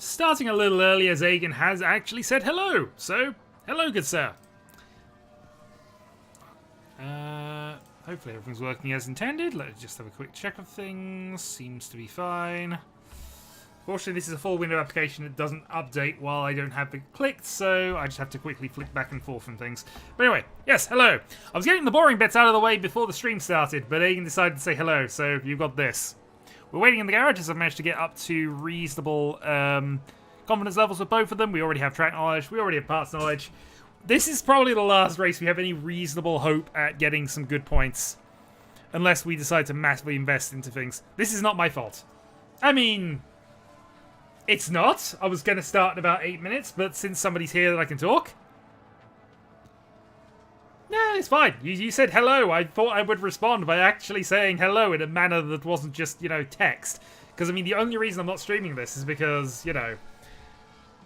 starting a little early as Aegon has actually said hello. So, hello, good sir. Hopefully everything's working as intended. Let's just have a quick check of things. Seems to be fine. Fortunately, this is a full window application that doesn't update while I don't have it clicked, so I just have to quickly flick back and forth and things. But anyway, yes, hello. I was getting the boring bits out of the way before the stream started, but Aegon decided to say hello, so you've got this. We're waiting in the garage as I've managed to get up to reasonable confidence levels with both of them. We already have track knowledge. We already have parts knowledge. This is probably the last race we have any reasonable hope at getting some good points. Unless we decide to massively invest into things. This is not my fault. I mean, it's not. I was going to start in about 8 minutes, but since somebody's here that I can talk. Nah, it's fine. You said hello. I thought I would respond by actually saying hello in a manner that wasn't just, you know, text. Because, I mean, the only reason I'm not streaming this is because, you know,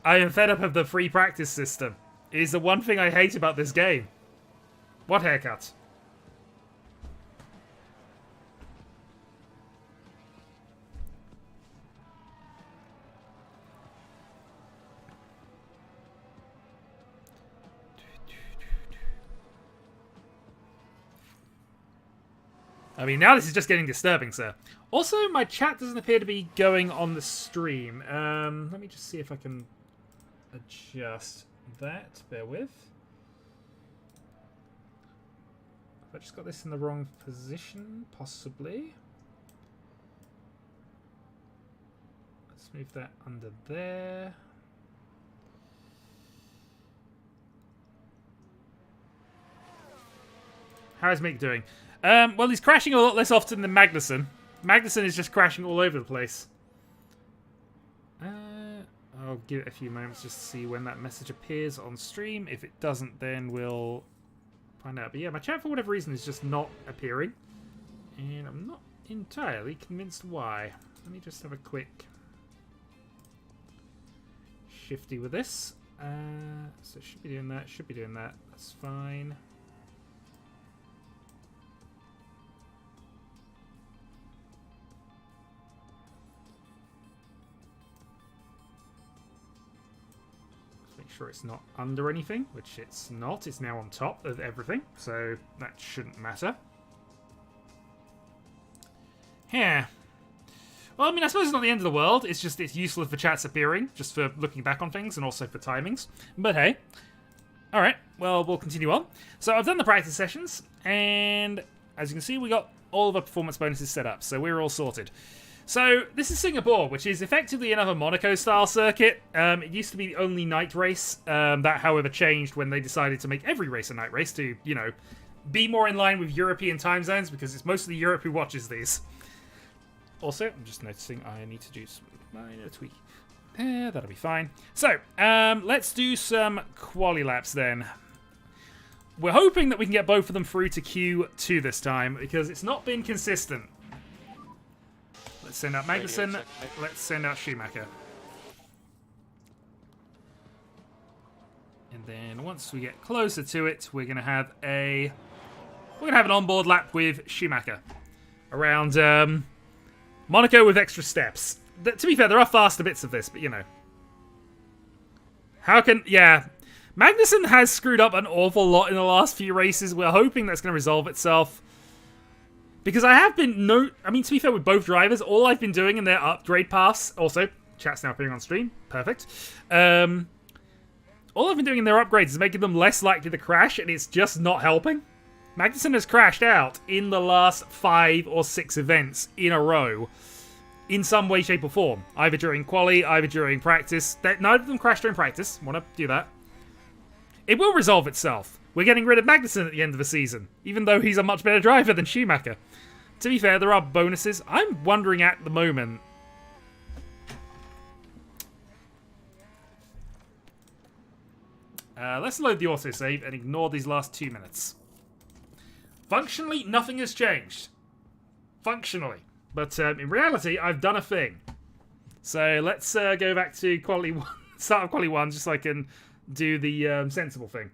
I am fed up of the free practice system. It is the one thing I hate about this game. What haircut? I mean, now this is just getting disturbing, sir. Also, my chat doesn't appear to be going on the stream. Let me just see if I can adjust that. Bear with. Have I just got this in the wrong position? Possibly. Let's move that under there. How is Mick doing? Well, he's crashing a lot less often than Magnussen. Magnussen is just crashing all over the place. I'll give it a few moments just to see when that message appears on stream. If it doesn't, then we'll find out. But yeah, my chat, for whatever reason, is just not appearing. And I'm not entirely convinced why. Let me just have a quick shifty with this. So it should be doing that, should be doing that. That's fine. Sure it's not under anything, which it's not. It's now on top of everything, so that shouldn't matter. Yeah. Well, I mean, I suppose it's not the end of the world. It's just it's useful for chats appearing, just for looking back on things and also for timings. But hey. Alright, well, we'll continue on. So I've done the practice sessions, and as you can see, we got all of our performance bonuses set up, so we're all sorted. So, this is Singapore, which is effectively another Monaco-style circuit. It used to be the only night race. That, however, changed when they decided to make every race a night race to, you know, be more in line with European time zones, because it's mostly Europe who watches these. Also, I'm just noticing I need to do some minor tweak. That'll be fine. So, let's do some quali laps then. We're hoping that we can get both of them through to Q2 this time, because it's not been consistent. Let's send out Magnussen. Let's send out Schumacher. And then once we get closer to it, we're gonna have an onboard lap with Schumacher around Monaco with extra steps. To be fair, there are faster bits of this, but you know. Magnussen has screwed up an awful lot in the last few races. We're hoping that's going to resolve itself. Because I have been, to be fair with both drivers, all I've been doing in their upgrade paths, also, chat's now appearing on stream, perfect. All I've been doing in their upgrades is making them less likely to crash, and it's just not helping. Magnussen has crashed out in the last 5 or 6 events in a row, in some way, shape, or form. Either during quali, either during practice. Neither of them crashed during practice, want to do that. It will resolve itself. We're getting rid of Magnussen at the end of the season, even though he's a much better driver than Schumacher. To be fair, there are bonuses. I'm wondering at the moment. Let's load the autosave and ignore these last 2 minutes. Functionally, nothing has changed. Functionally. But in reality, I've done a thing. So let's go back to quality 1, start of quality 1, just so I can do the sensible thing.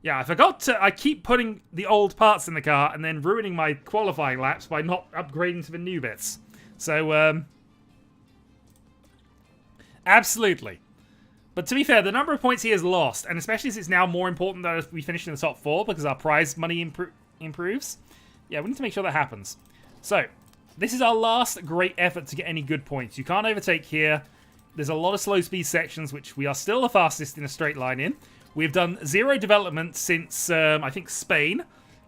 Yeah, I forgot to... I keep putting the old parts in the car and then ruining my qualifying laps by not upgrading to the new bits. So, Absolutely. But to be fair, the number of points he has lost, and especially as it's now more important that we finish in the top 4 because our prize money improves. Yeah, we need to make sure that happens. So, this is our last great effort to get any good points. You can't overtake here. There's a lot of slow speed sections, which we are still the fastest in a straight line in. We've done 0 development since, I think, Spain,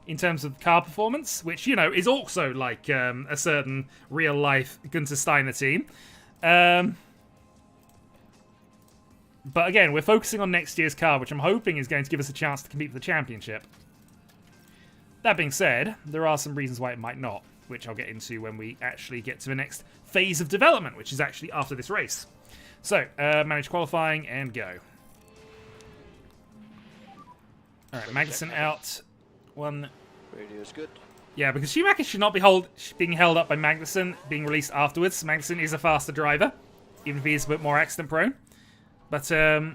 in terms of car performance, which, you know, is also like a certain real-life Gunther Steiner team. But again, we're focusing on next year's car, which I'm hoping is going to give us a chance to compete for the championship. That being said, there are some reasons why it might not, which I'll get into when we actually get to the next phase of development, which is actually after this race. So, manage qualifying and go. Alright, Magnussen out. One. Radio's good. Yeah, because Schumacher should not be being held up by Magnussen, being released afterwards. Magnussen is a faster driver, even if he is a bit more accident prone. But hey,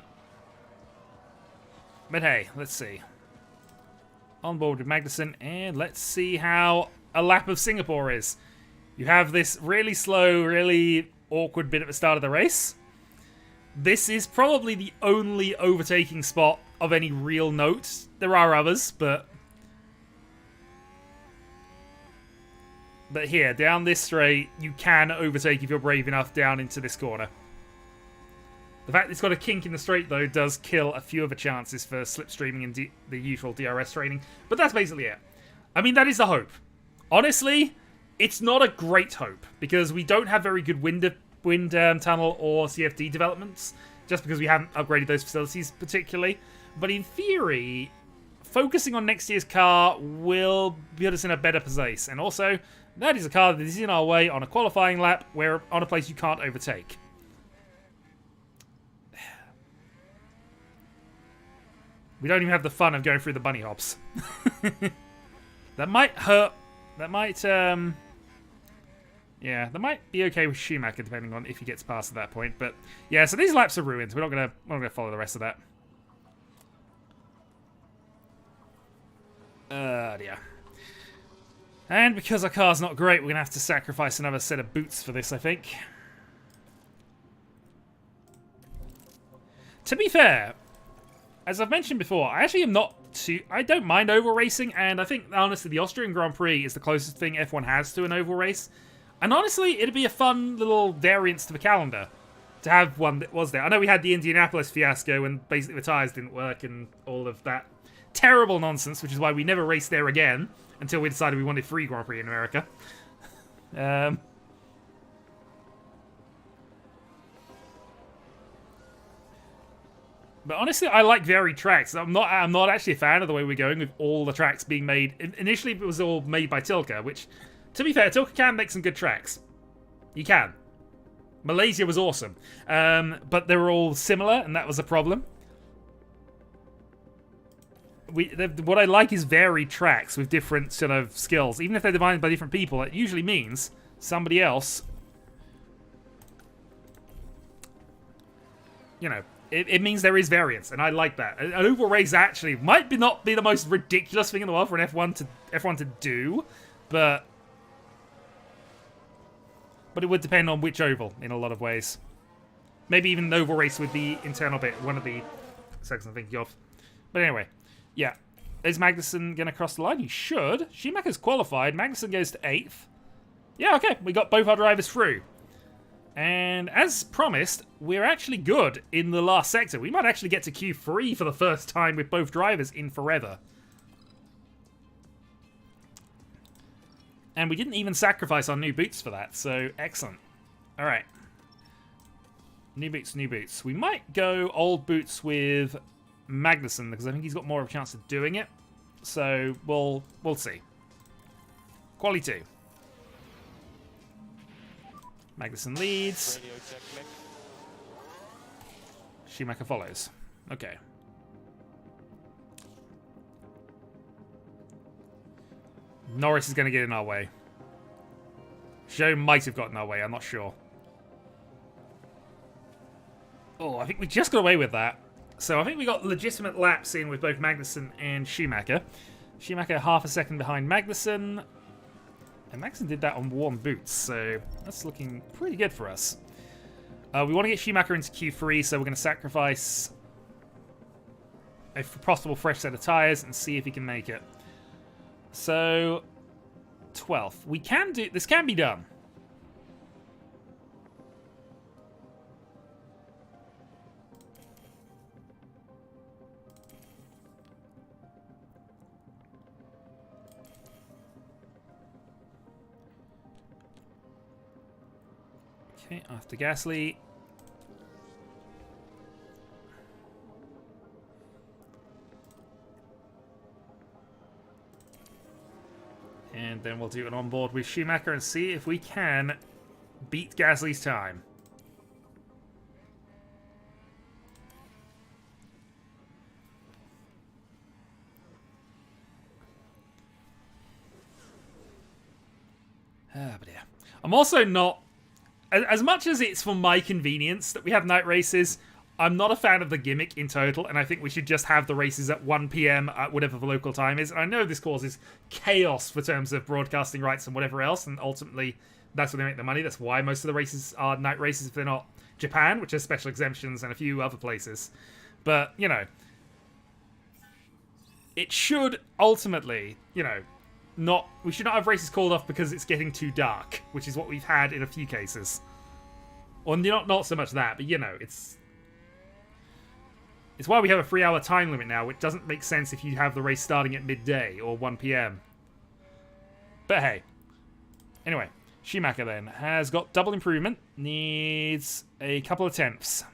let's see. On board with Magnussen, and let's see how a lap of Singapore is. You have this really slow, really awkward bit at the start of the race. This is probably the only overtaking spot of any real note. There are others, but here, down this straight, you can overtake if you're brave enough down into this corner. The fact that it's got a kink in the straight, though, does kill a few of the chances for slipstreaming and the usual DRS training. But that's basically it. I mean, that is the hope. Honestly, it's not a great hope, because we don't have very good wind tunnel or CFD developments, just because we haven't upgraded those facilities particularly. But in theory, focusing on next year's car will put us in a better place. And also, that is a car that is in our way on a qualifying lap, where on a place you can't overtake. We don't even have the fun of going through the bunny hops. That might hurt. That might, yeah, that might be okay with Schumacher, depending on if he gets past at that point. But yeah, so these laps are ruined. We're not gonna follow the rest of that. Yeah. And because our car's not great, we're gonna have to sacrifice another set of boots for this, I think. To be fair, as I've mentioned before, I actually am not too... I don't mind oval racing, and I think, honestly, the Austrian Grand Prix is the closest thing F1 has to an oval race. And honestly, it'd be a fun little variance to the calendar to have one that was there. I know we had the Indianapolis fiasco when basically the tyres didn't work and all of that terrible nonsense, which is why we never raced there again until we decided we wanted free Grand Prix in America. But honestly, I like varied tracks. I'm not actually a fan of the way we're going with all the tracks being made. Initially, it was all made by Tilke, which, to be fair, Tilke can make some good tracks. You can. Malaysia was awesome. But they were all similar, and that was a problem. What I like is varied tracks with different sort of skills. Even if they're designed by different people, it usually means somebody else, you know, it means there is variance, and I like that. An oval race actually might not be the most ridiculous thing in the world for an F1 to do, but it would depend on which oval in a lot of ways. Maybe even an oval race with the internal bit, one of the sections I'm thinking of. But anyway, yeah. Is Magnussen going to cross the line? He should. Schumacher's qualified. Magnussen goes to 8th. Yeah, okay. We got both our drivers through. And as promised, we're actually good in the last sector. We might actually get to Q3 for the first time with both drivers in forever. And we didn't even sacrifice our new boots for that, so excellent. Alright. New boots, new boots. We might go old boots with Magnussen, because I think he's got more of a chance of doing it. So, we'll see. Quali 2. Magnussen leads. Schumacher follows. Okay. Norris is going to get in our way. Joe might have gotten our way, I'm not sure. Oh, I think we just got away with that. So I think we got legitimate laps in with both Magnussen and Schumacher. Schumacher half a second behind Magnussen. And Magnussen did that on warm boots, so that's looking pretty good for us. We want to get Schumacher into Q3, so we're going to sacrifice a possible fresh set of tyres and see if he can make it. So, 12th. We can do... This can be done. Okay, after Gasly. And then we'll do an onboard with Schumacher and see if we can beat Gasly's time. Ah, but yeah. I'm also not... As much as it's for my convenience that we have night races, I'm not a fan of the gimmick in total, and I think we should just have the races at 1 PM at whatever the local time is. And I know this causes chaos for terms of broadcasting rights and whatever else, and ultimately that's where they make the money. That's why most of the races are night races if they're not Japan, which has special exemptions, and a few other places. But, you know, it should ultimately, you know, we should not have races called off because it's getting too dark, which is what we've had in a few cases. Or not so much that, but, you know, it's why we have a 3-hour time limit now, which doesn't make sense if you have the race starting at midday or 1 PM. But hey. Anyway, Schumacher then has got double improvement, needs a couple of tenths.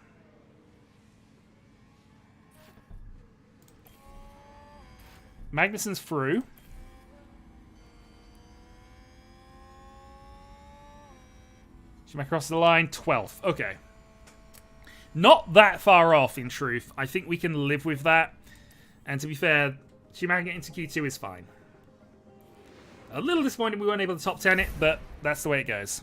Magnussen's through. Schumacher crosses the line, 12th. Okay. Not that far off, in truth. I think we can live with that. And to be fair, Schumacher getting into Q2 is fine. A little disappointed we weren't able to top 10 it, but that's the way it goes.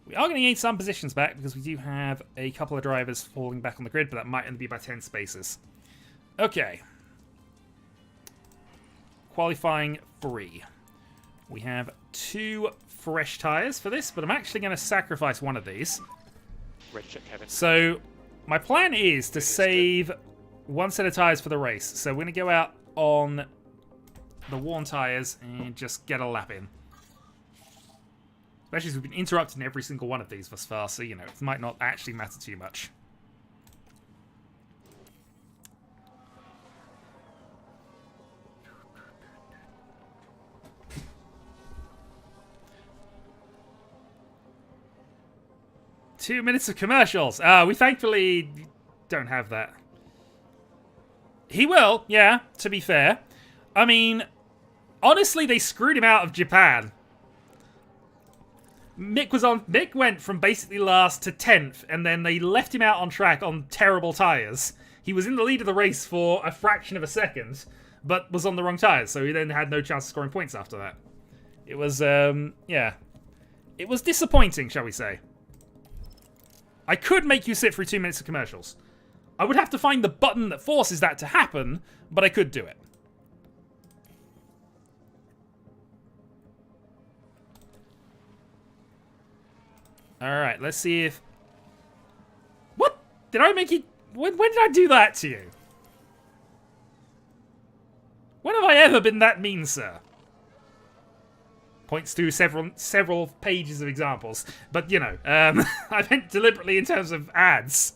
We are going to gain some positions back because we do have a couple of drivers falling back on the grid, but that might only be by 10 spaces. Okay. Qualifying 3. We have 2 fresh tyres for this, but I'm actually going to sacrifice one of these. So, my plan is to save one set of tyres for the race. So, we're going to go out on the worn tyres and just get a lap in. Especially as we've been interrupting every single one of these thus far, so, you know, it might not actually matter too much. Two minutes of commercials. We thankfully don't have that. He will, yeah, to be fair. I mean, honestly, they screwed him out of Japan. Mick went from basically last to 10th, and then they left him out on track on terrible tyres. He was in the lead of the race for a fraction of a second, but was on the wrong tyres, so he then had no chance of scoring points after that. It was, yeah. It was disappointing, shall we say. I could make you sit through 2 minutes of commercials. I would have to find the button that forces that to happen, but I could do it. Alright, let's see if... What? Did I make you... When did I do that to you? When have I ever been that mean, sir? Points to several pages of examples. But, you know, I meant deliberately in terms of ads.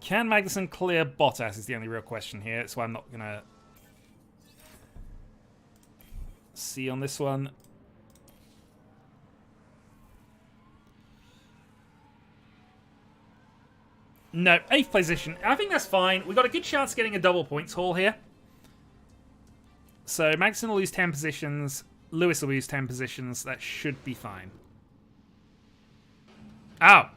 Can Magnussen clear Bottas is the only real question here. That's why I'm not going to see on this one. No, 8th position. I think that's fine. We've got a good chance of getting a double points haul here. So Magnussen will lose 10 positions. Lewis will lose 10 positions. That should be fine. Oh.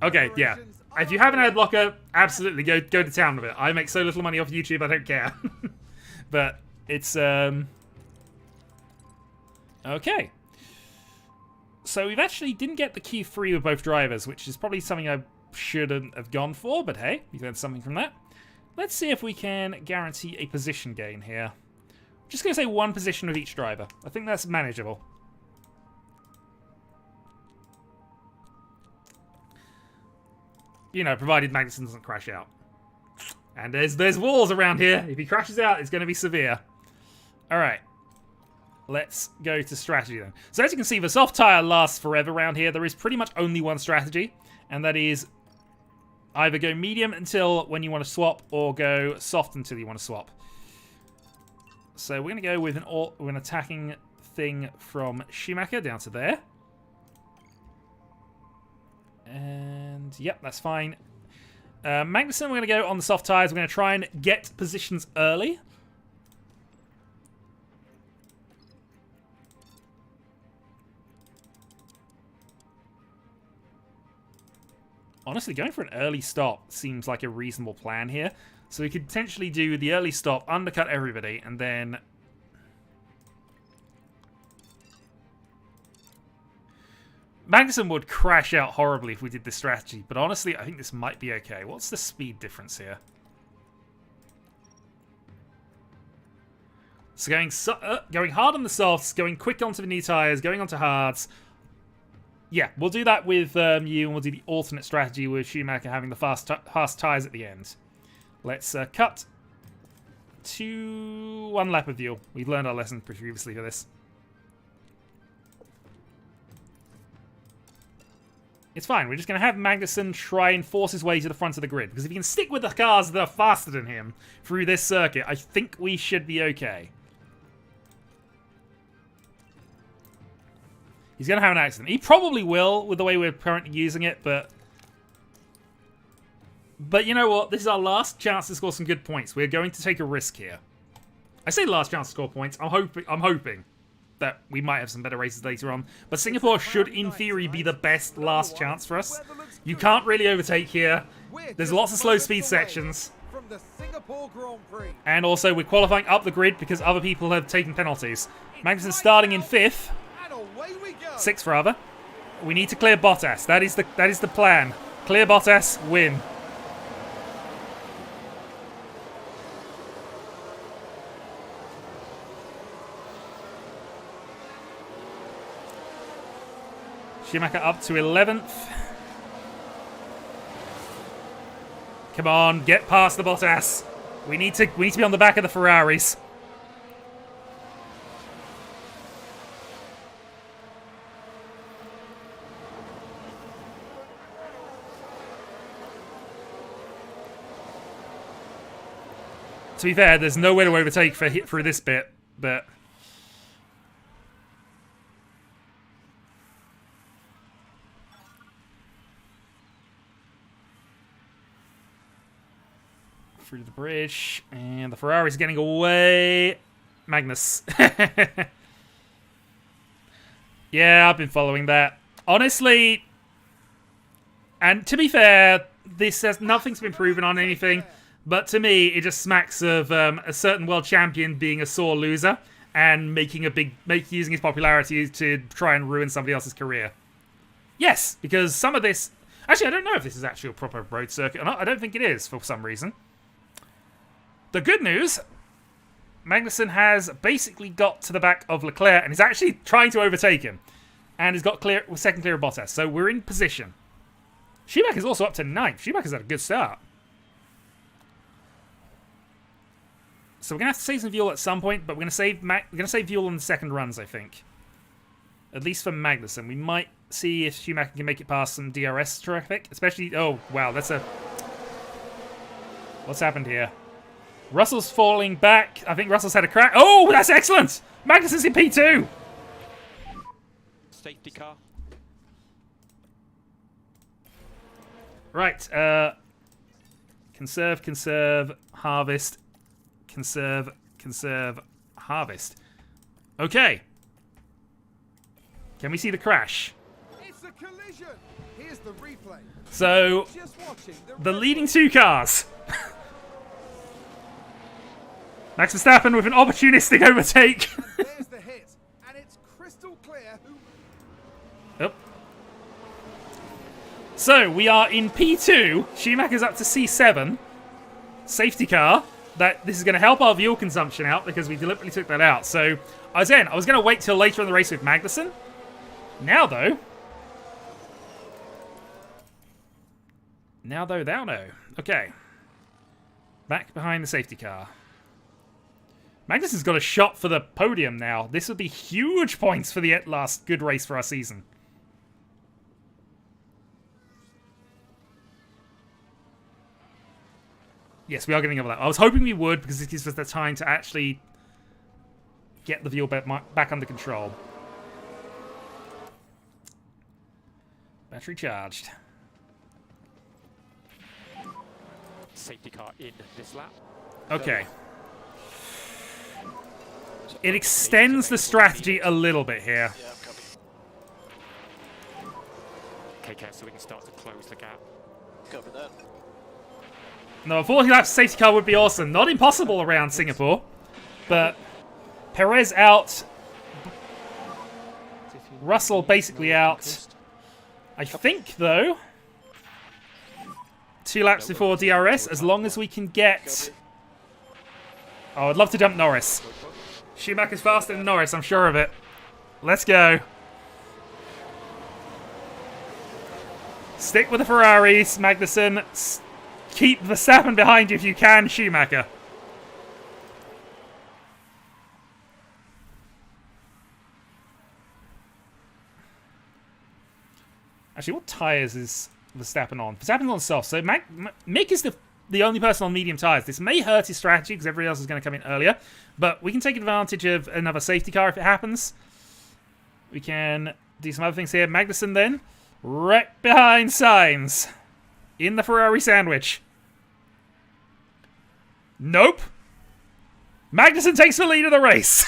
Okay, yeah. If you haven't had Locker, absolutely go to town with it. I make so little money off YouTube, I don't care. But it's okay. So we've actually didn't get the Q3 with both drivers, which is probably something I shouldn't have gone for, but hey, we learned something from that. Let's see if we can guarantee a position gain here. Just going to say one position with each driver. I think that's manageable. You know, provided Magnussen doesn't crash out. And there's walls around here. If he crashes out, it's going to be severe. All right. Let's go to strategy then. So as you can see, the soft tyre lasts forever around here. There is pretty much only one strategy, and that is either go medium until when you want to swap, or go soft until you want to swap. So we're going to go with an attacking thing from Schumacher down to there. And yep, that's fine. Magnussen, we're going to go on the soft tyres. We're going to try and get positions early. Honestly, going for an early stop seems like a reasonable plan here. So we could potentially do the early stop, undercut everybody, and then... Magnussen would crash out horribly if we did this strategy, but honestly, I think this might be okay. What's the speed difference here? So going hard on the softs, going quick onto the new tyres, going onto hards. Yeah, we'll do that with you, and we'll do the alternate strategy with Schumacher having the fast tyres at the end. Let's cut to 1 lap of fuel. We've learned our lesson previously for this. It's fine. We're just going to have Magnussen try and force his way to the front of the grid. Because if he can stick with the cars that are faster than him through this circuit, I think we should be okay. He's going to have an accident. He probably will with the way we're currently using it, but you know what? This is our last chance to score some good points. We're going to take a risk here. I say last chance to score points. I'm hoping that we might have some better races later on. But Singapore should, in theory, be the best last chance for us. You can't really overtake here. There's lots of slow speed sections. And also, we're qualifying up the grid because other people have taken penalties. Magnussen starting in 5th. 6th, rather. We need to clear Bottas. That is the plan. Clear Bottas, win. Schumacher up to 11th. Come on, get past the Bottas. We need to be on the back of the Ferraris. To be fair, there's nowhere to overtake through this bit, but through the bridge, and the Ferrari's getting away. Magnus. Yeah, I've been following that. Honestly, and to be fair, this has nothing's been proven on anything. But to me, it just smacks of a certain world champion being a sore loser and using his popularity to try and ruin somebody else's career. Yes, because some of this... Actually, I don't know if this is actually a proper road circuit or not. I don't think it is for some reason. The good news, Magnussen has basically got to the back of Leclerc and is actually trying to overtake him. And has got second clear of Bottas. So we're in position. Schumacher's also up to 9th. Schumacher's had a good start. So we're gonna have to save some fuel at some point, but we're gonna save fuel on the second runs, I think. At least for Magnussen. We might see if Schumacher can make it past some DRS traffic, especially. Oh wow, that's a. What's happened here? Russell's falling back. I think Russell's had a crash. Oh, that's excellent! Magnussen's in P2. Safety car. Right. Conserve, harvest. Conserve, harvest. Okay. Can we see the crash? It's a collision. Here's the replay. So, the leading 2 cars. Max Verstappen with an opportunistic overtake. There's the hit, and it's crystal clear who... Yep. So, we are in P2. Schumacher's up to C7. Safety car. that this is going to help our fuel consumption out because we deliberately took that out. So I was going to wait till later in the race with Magnussen. Now though, thou know. Okay. Back behind the safety car. Magnussen's got a shot for the podium now. This would be huge points for the last good race for our season. Yes, we are getting over that. I was hoping we would because it gives us the time to actually get the fuel back under control. Battery charged. Safety car in this lap. Okay. It extends the strategy a little bit here. Yeah, copy. KK, so we can start to close the gap. Copy that. No, a 40 lap safety car would be awesome. Not impossible around Singapore. But Perez out. Russell basically out. I think, though, 2 laps before DRS, as long as we can get... Oh, I'd love to jump Norris. Schumacher's faster than Norris, I'm sure of it. Let's go. Stick with the Ferraris, Magnussen. Keep Verstappen behind you if you can, Schumacher. Actually, what tyres is Verstappen on? Verstappen's on soft, so Mick is the only person on medium tyres. This may hurt his strategy because everybody else is going to come in earlier, but we can take advantage of another safety car if it happens. We can do some other things here. Magnussen then, right behind Sainz, in the Ferrari sandwich. Nope. Magnussen takes the lead of the race.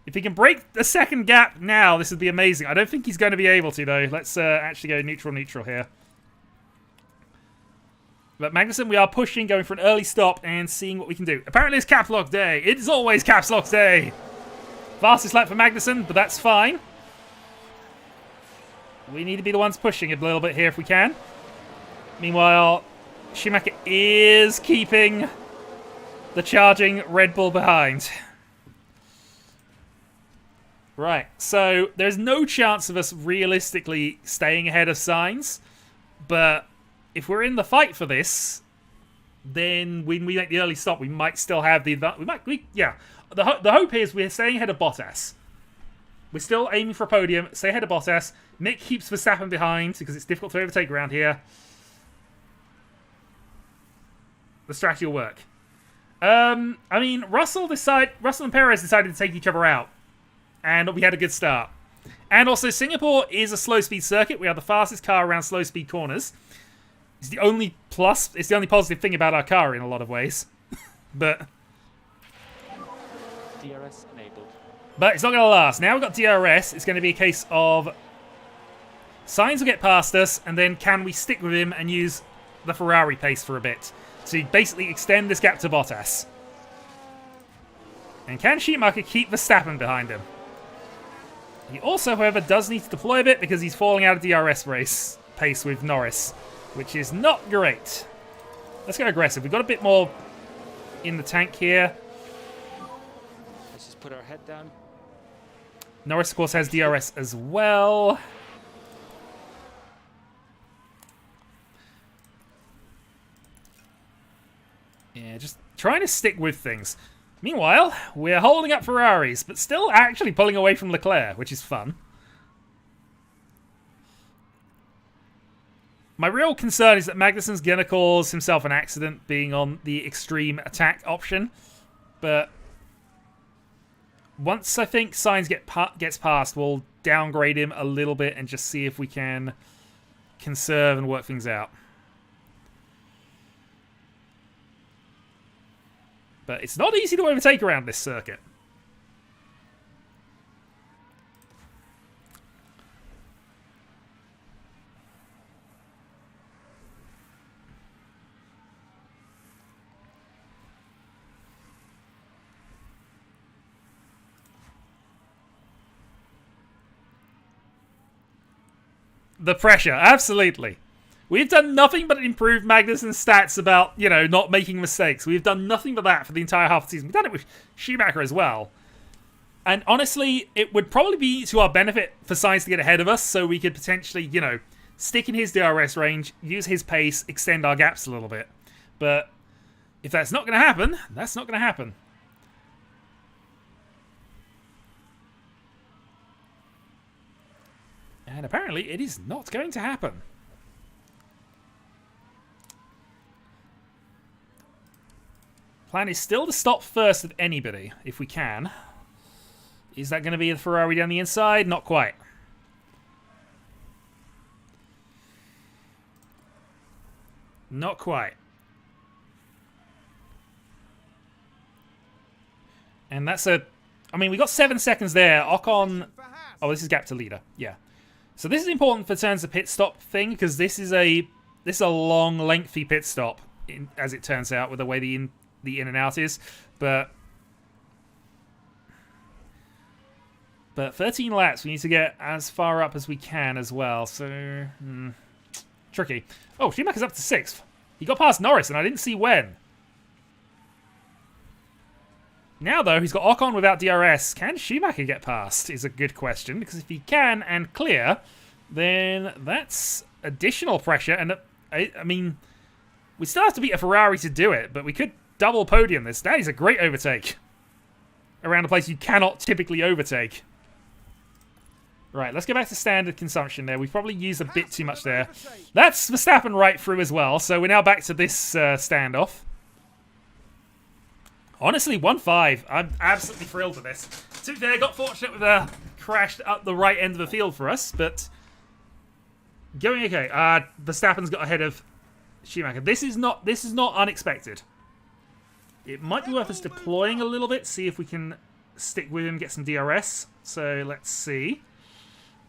If he can break the second gap now, this would be amazing. I don't think he's going to be able to, though. Let's actually go neutral here. But Magnussen, we are pushing, going for an early stop and seeing what we can do. Apparently it's Caps Lock Day. It is always Caps Lock Day. Fastest lap for Magnussen, but that's fine. We need to be the ones pushing a little bit here if we can. Meanwhile, Schumacher is keeping the charging Red Bull behind. Right, so there's no chance of us realistically staying ahead of Sainz, but if we're in the fight for this, then when we make the early stop, we might still have the advantage. The hope is we're staying ahead of Bottas. We're still aiming for a podium, stay ahead of Bottas. Mick keeps Verstappen behind because it's difficult to overtake around here. The strategy will work. I mean, Russell and Perez decided to take each other out. And we had a good start. And also, Singapore is a slow-speed circuit. We have the fastest car around slow-speed corners. It's the only positive thing about our car in a lot of ways. But DRS enabled. But it's not going to last. Now we've got DRS. It's going to be a case of Sainz will get past us, and then can we stick with him and use the Ferrari pace for a bit to basically extend this gap to Bottas. And can Schumacher keep Verstappen behind him? He also, however, does need to deploy a bit because he's falling out of DRS race pace with Norris, which is not great. Let's go aggressive. We've got a bit more in the tank here. Let's just put our head down. Norris, of course, has DRS as well. Yeah, just trying to stick with things. Meanwhile, we're holding up Ferraris, but still actually pulling away from Leclerc, which is fun. My real concern is that Magnussen's going to cause himself an accident being on the extreme attack option. But once I think Sainz gets past, we'll downgrade him a little bit and just see if we can conserve and work things out. But it's not easy to overtake around this circuit. The pressure, absolutely. We've done nothing but improve Magnussen's stats about, you know, not making mistakes. We've done nothing but that for the entire half of the season. We've done it with Schumacher as well. And honestly, it would probably be to our benefit for Sainz to get ahead of us, so we could potentially, you know, stick in his DRS range, use his pace, extend our gaps a little bit. But if that's not going to happen, that's not going to happen. And apparently it is not going to happen. Plan is still to stop first of anybody, if we can. Is that going to be the Ferrari down the inside? Not quite. Not quite. And that's a... I mean, we got 7 seconds there. Ocon... Oh, this is gap to leader. Yeah. So this is important for turns of pit stop thing, because this is a long, lengthy pit stop, as it turns out, with the way the in and out is. But 13 laps, we need to get as far up as we can as well. So, tricky. Oh, Schumacher's up to 6th. He got past Norris, and I didn't see when. Now, though, he's got Ocon without DRS. Can Schumacher get past is a good question, because if he can and clear, then that's additional pressure. And I mean, we still have to beat a Ferrari to do it, but we could double podium this. That is a great overtake around a place you cannot typically overtake. Right, let's go back to standard consumption there. We've probably used a bit too much there. That's Verstappen right through as well, so we're now back to this standoff. Honestly, 1-5. I'm absolutely thrilled with this. To be fair, got fortunate with a crash up the right end of the field for us, but going okay. Verstappen's got ahead of Schumacher. This is not unexpected. It might be worth us deploying a little bit, see if we can stick with him, get some DRS. So let's see.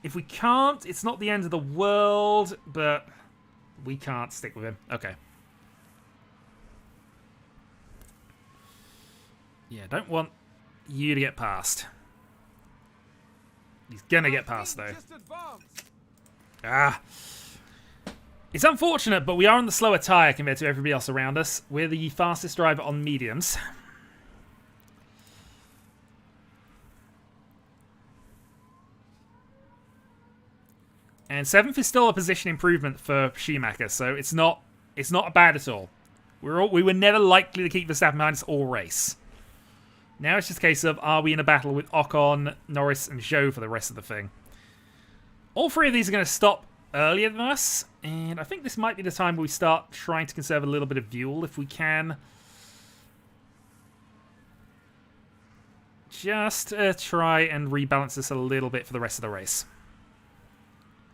If we can't, it's not the end of the world, but we can't stick with him. Okay. Yeah, don't want you to get past. He's gonna get past, though. It's unfortunate, but we are on the slower tyre compared to everybody else around us. We're the fastest driver on mediums. And 7th is still a position improvement for Schumacher, so it's not bad at all. We were never likely to keep Verstappen behind us all race. Now it's just a case of, are we in a battle with Ocon, Norris, and Zhou for the rest of the thing? All 3 of these are going to stop earlier than us, and I think this might be the time where we start trying to conserve a little bit of fuel if we can. Just to try and rebalance this a little bit for the rest of the race.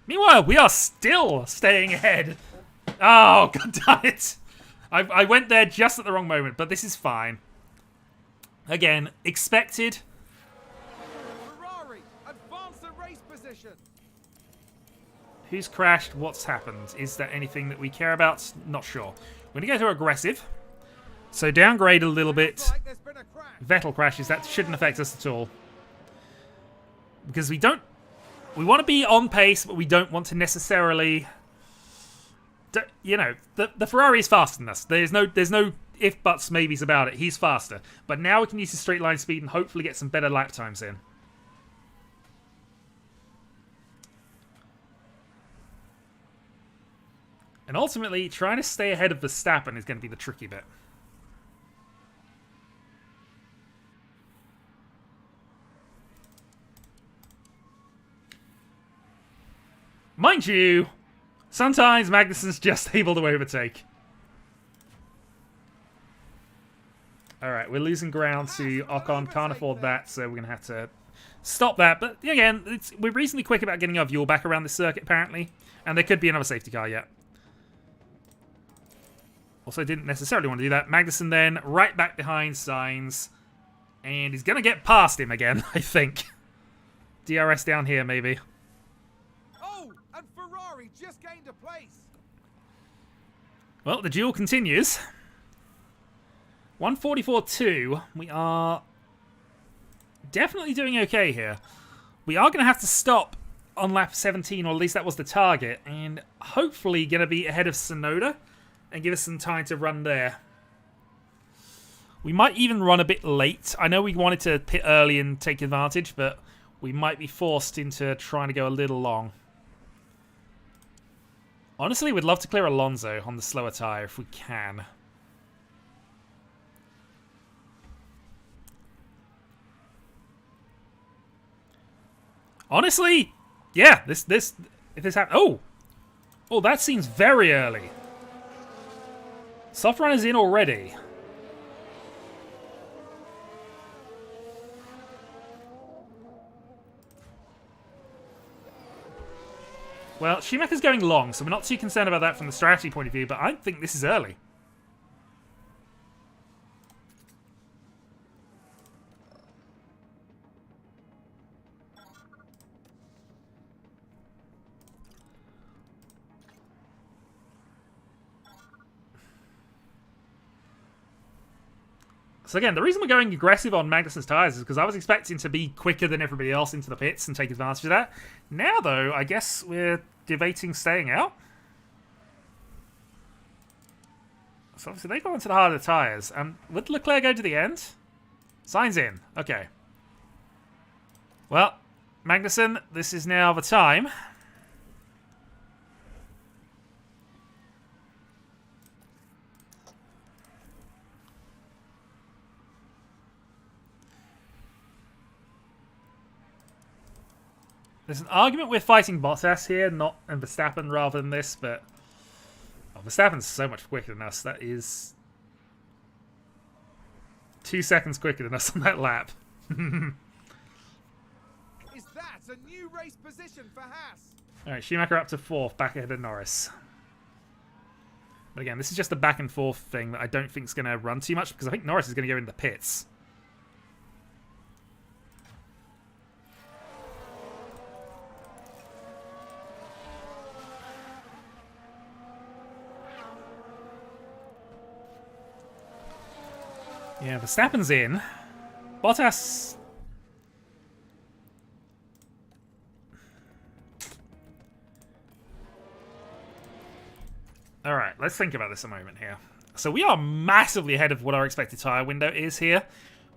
Meanwhile, we are still staying ahead. Oh, god damn it. I went there just at the wrong moment, but this is fine. Again, expected. Ferrari, advance the race position. Who's crashed? What's happened? Is there anything that we care about? Not sure. We're going to go to aggressive. So downgrade a little bit. Like there's been a crash. Vettel crashes. That shouldn't affect us at all. Because we don't... We want to be on pace, but we don't want to necessarily... You know, the Ferrari is faster than us. There's no if, buts, maybes about it. He's faster. But now we can use the straight line speed and hopefully get some better lap times in. And ultimately, trying to stay ahead of Verstappen is going to be the tricky bit. Mind you, sometimes Magnussen's just able to overtake. Alright, we're losing ground to Ocon. Can't afford that, so we're going to have to stop that. But again, we're reasonably quick about getting our fuel back around this circuit, apparently. And there could be another safety car yet. Also, didn't necessarily want to do that. Magnussen then, right back behind Sainz. And he's going to get past him again, I think. DRS down here, maybe. Oh, and Ferrari just gained a place. Well, the duel continues. 144.2. We are definitely doing okay here. We are going to have to stop on lap 17, or at least that was the target, and hopefully going to be ahead of Sonoda and give us some time to run there. We might even run a bit late. I know we wanted to pit early and take advantage, but we might be forced into trying to go a little long. Honestly, we'd love to clear Alonso on the slower tyre if we can. Honestly, yeah, if this happens... Oh, that seems very early. Soft run is in already. Well, Schumacher's going long, so we're not too concerned about that from the strategy point of view, but I think this is early. So again, the reason we're going aggressive on Magnussen's tyres is because I was expecting to be quicker than everybody else into the pits and take advantage of that. Now, though, I guess we're debating staying out. So obviously they go into the harder tyres. Would Leclerc go to the end? Signs in. Okay. Well, Magnussen, this is now the time. There's an argument we're fighting Bottas here, not and Verstappen rather than this, but Verstappen's so much quicker than us. That is 2 seconds quicker than us on that lap. Is that a new race position for Haas? Alright, Schumacher up to 4th, back ahead of Norris. But again, this is just a back and forth thing that I don't think is going to run too much, because I think Norris is going to go in the pits. Yeah, Verstappen's in. Bottas... Alright, let's think about this a moment here. So we are massively ahead of what our expected tyre window is here.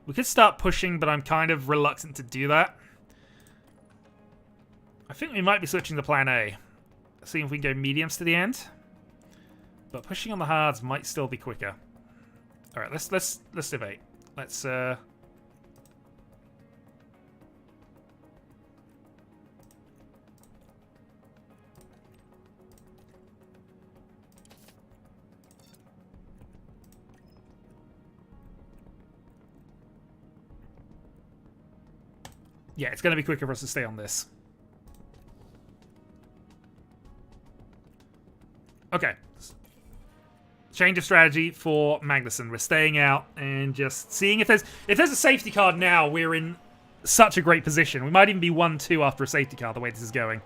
We could start pushing, but I'm kind of reluctant to do that. I think we might be switching to plan A. Seeing if we can go mediums to the end. But pushing on the hards might still be quicker. All right, let's debate. Let's yeah, it's going to be quicker for us to stay on this. Okay. Change of strategy for Magnussen. We're staying out and just seeing if there's a safety car now. We're in such a great position. We might even be 1-2 after a safety car the way this is going.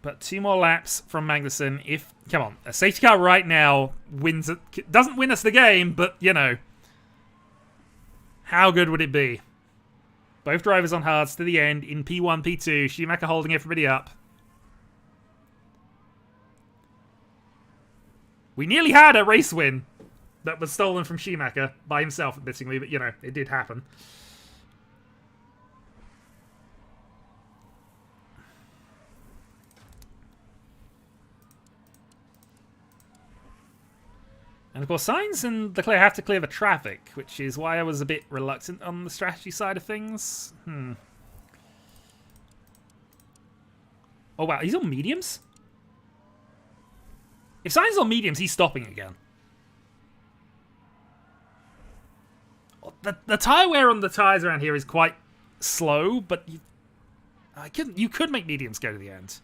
But 2 more laps from Magnussen. If come on, a safety car right now doesn't win us the game, but you know, how good would it be? Both drivers on hards to the end in P1, P2. Schumacher holding everybody up. We nearly had a race win that was stolen from Schumacher by himself, admittingly, but you know, it did happen. And of course, Sainz and Leclerc have to clear the traffic, which is why I was a bit reluctant on the strategy side of things. Oh wow, he's on mediums? If Sainz is on mediums, he's stopping again. The tyre wear on the tyres around here is quite slow, but you could make mediums go to the end.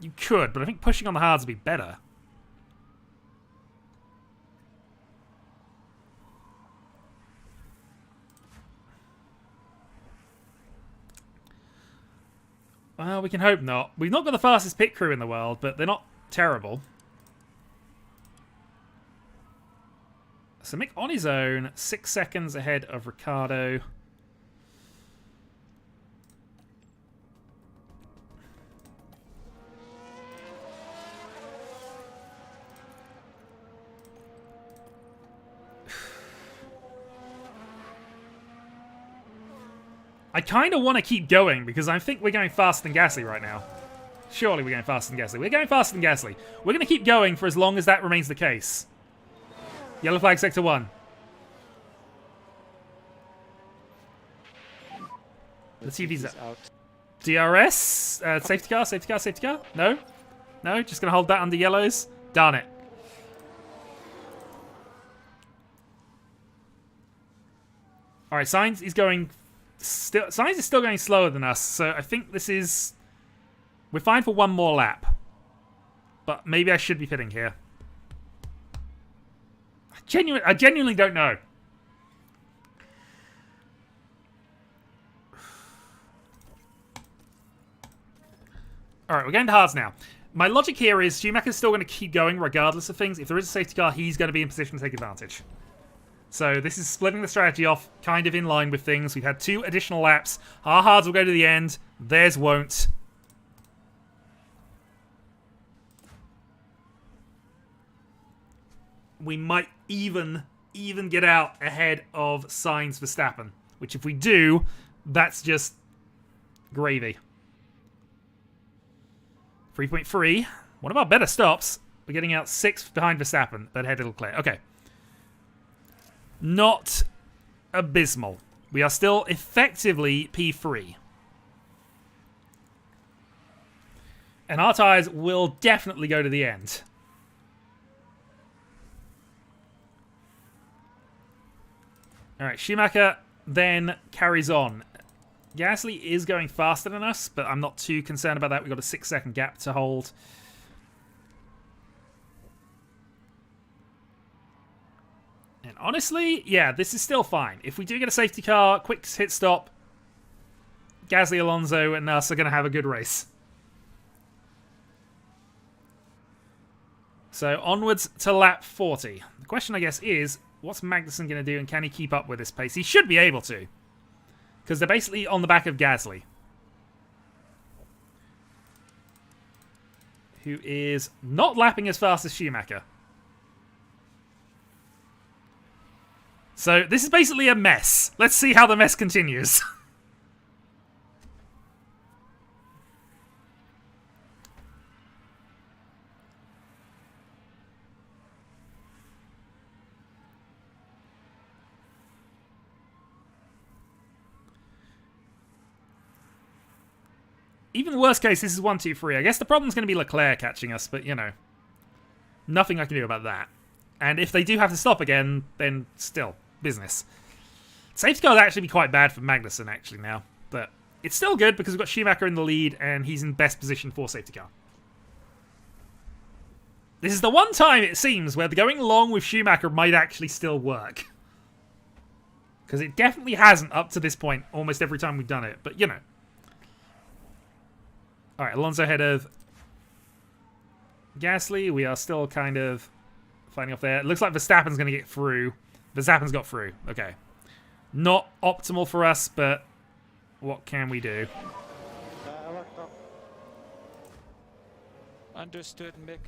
You could, but I think pushing on the hards would be better. Well, we can hope not. We've not got the fastest pit crew in the world, but they're not terrible. So Mick on his own, 6 seconds ahead of Ricciardo. I kind of want to keep going because I think we're going faster than Gasly right now. Surely we're going faster than Gasly. We're going faster than Gasly. We're going to keep going for as long as that remains the case. Yellow flag sector 1. Let's see if he's out. DRS? Safety car, safety car, safety car? No? No? Just going to hold that under yellows? Darn it. Alright, Sainz is going... Sainz is still going slower than us, so I think this is... We're fine for one more lap. But maybe I should be pitting here. I genuinely don't know. Alright, we're going to Haas now. My logic here is Schumacher's still going to keep going regardless of things. If there is a safety car, he's going to be in position to take advantage. So this is splitting the strategy off kind of in line with things. We've had 2 additional laps. Our hards will go to the end. Theirs won't. We might even get out ahead of Sainz Verstappen. Which if we do, that's just gravy. 3.3. One of our better stops. We're getting out 6th behind Verstappen, but ahead of Leclerc. Okay. Not abysmal. We are still effectively P3. And our tyres will definitely go to the end. Alright, Schumacher then carries on. Gasly is going faster than us, but I'm not too concerned about that. We've got a 6-second gap to hold. And honestly, yeah, this is still fine. If we do get a safety car, quick hit stop, Gasly, Alonso, and us are going to have a good race. So onwards to lap 40. The question, I guess, is, what's Magnussen going to do, and can he keep up with this pace? He should be able to. Because they're basically on the back of Gasly. Who is not lapping as fast as Schumacher. So this is basically a mess. Let's see how the mess continues. Even the worst case, this is 1, 2, 3. I guess the problem's going to be Leclerc catching us, but, you know, nothing I can do about that. And if they do have to stop again, then still, business. Safety car would actually be quite bad for Magnussen, actually, now. But it's still good because we've got Schumacher in the lead, and he's in best position for safety car. This is the one time, it seems, where the going long with Schumacher might actually still work. Because it definitely hasn't up to this point, almost every time we've done it. But, you know. Alright, Alonso ahead of Gasly. We are still kind of fighting off there. It looks like Verstappen's going to get through. Verstappen's got through. Okay. Not optimal for us, but what can we do? Understood, Mick.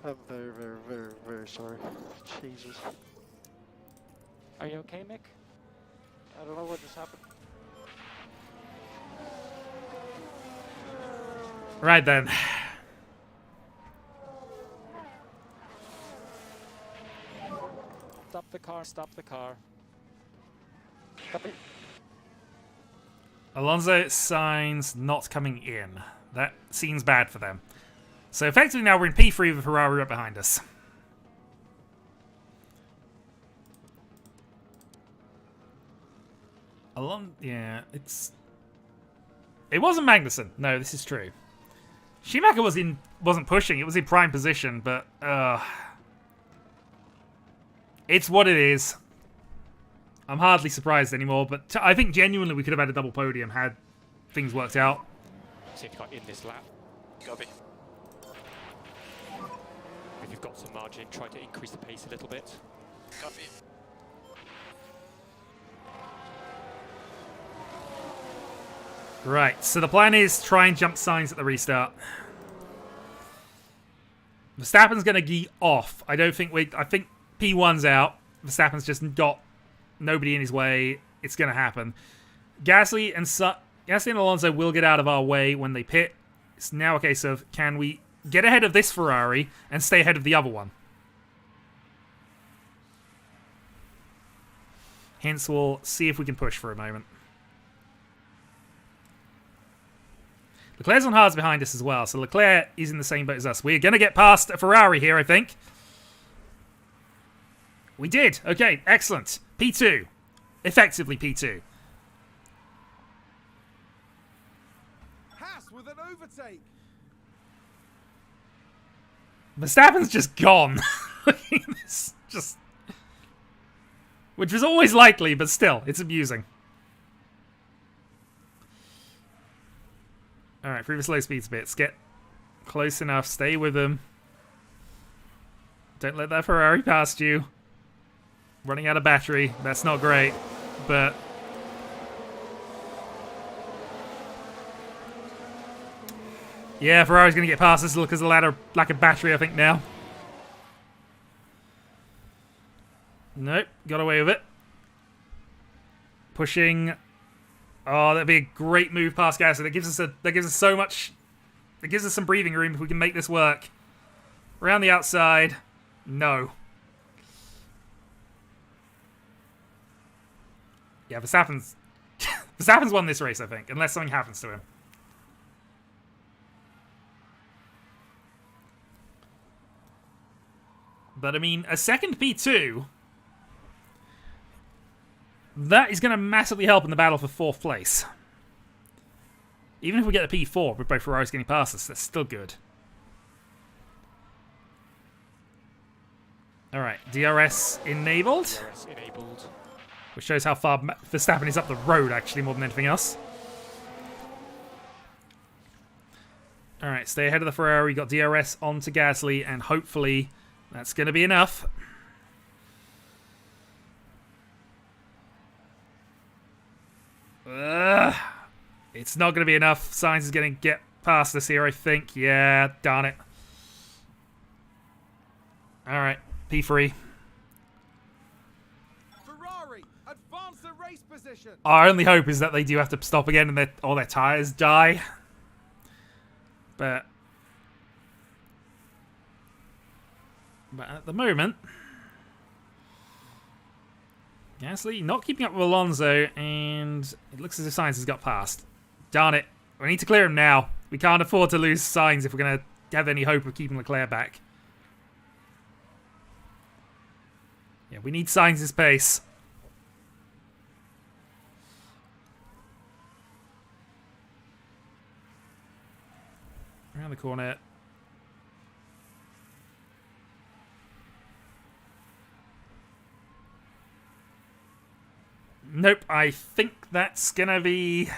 I'm very, very, very, very sorry. Jesus. Are you okay, Mick? I don't know what just happened. Right then. Stop the car, stop the car. Alonso Sainz not coming in. That seems bad for them. So effectively now we're in P3 with Ferrari right behind us. Yeah, it wasn't Magnussen. No, this is true. Schumacher wasn't pushing. It was in prime position, but It's what it is. I'm hardly surprised anymore, but I think genuinely we could have had a double podium had things worked out. Safety car in this lap. Copy. If you've got some margin, try to increase the pace a little bit. Copy. Right, so the plan is try and jump signs at the restart. Verstappen's going to gee off. I think P1's out. Verstappen's just got nobody in his way. It's going to happen. Gasly and Alonso will get out of our way when they pit. It's now a case of, can we get ahead of this Ferrari and stay ahead of the other one? Hence, we'll see if we can push for a moment. Leclerc's on hards behind us as well, so Leclerc is in the same boat as us. We're going to get past a Ferrari here, I think. We did. Okay, excellent. P2. Effectively P2. Haas with an overtake. Verstappen's just gone. It's just... Which was always likely, but still, it's amusing. Alright, previous low speeds bits. Get close enough. Stay with them. Don't let that Ferrari past you. Running out of battery. That's not great, but... Yeah, Ferrari's going to get past us because of the lack of battery, I think, now. Nope, got away with it. Pushing... Oh, that'd be a great move past Gasly. That gives us so much. It gives us some breathing room if we can make this work. Around the outside, no. Yeah, Verstappen's won this race, I think, unless something happens to him. But I mean, a second P2. That is going to massively help in the battle for 4th place. Even if we get a P4 with both Ferraris getting past us, that's still good. Alright, DRS enabled. DRS enabled. Which shows how far Verstappen is up the road, actually, more than anything else. Alright, stay ahead of the Ferrari. Got DRS onto Gasly, and hopefully that's going to be enough. It's not going to be enough. Sainz is going to get past us here, I think. Yeah, darn it. Alright, P3. Ferrari, advance the race position. Our only hope is that they do have to stop again and all their tyres die. But at the moment... Gasly not keeping up with Alonso, and it looks as if Sainz has got past. Darn it. We need to clear him now. We can't afford to lose Sainz if we're going to have any hope of keeping Leclerc back. Yeah, we need Sainz's pace. Around the corner. Nope, I think that's gonna be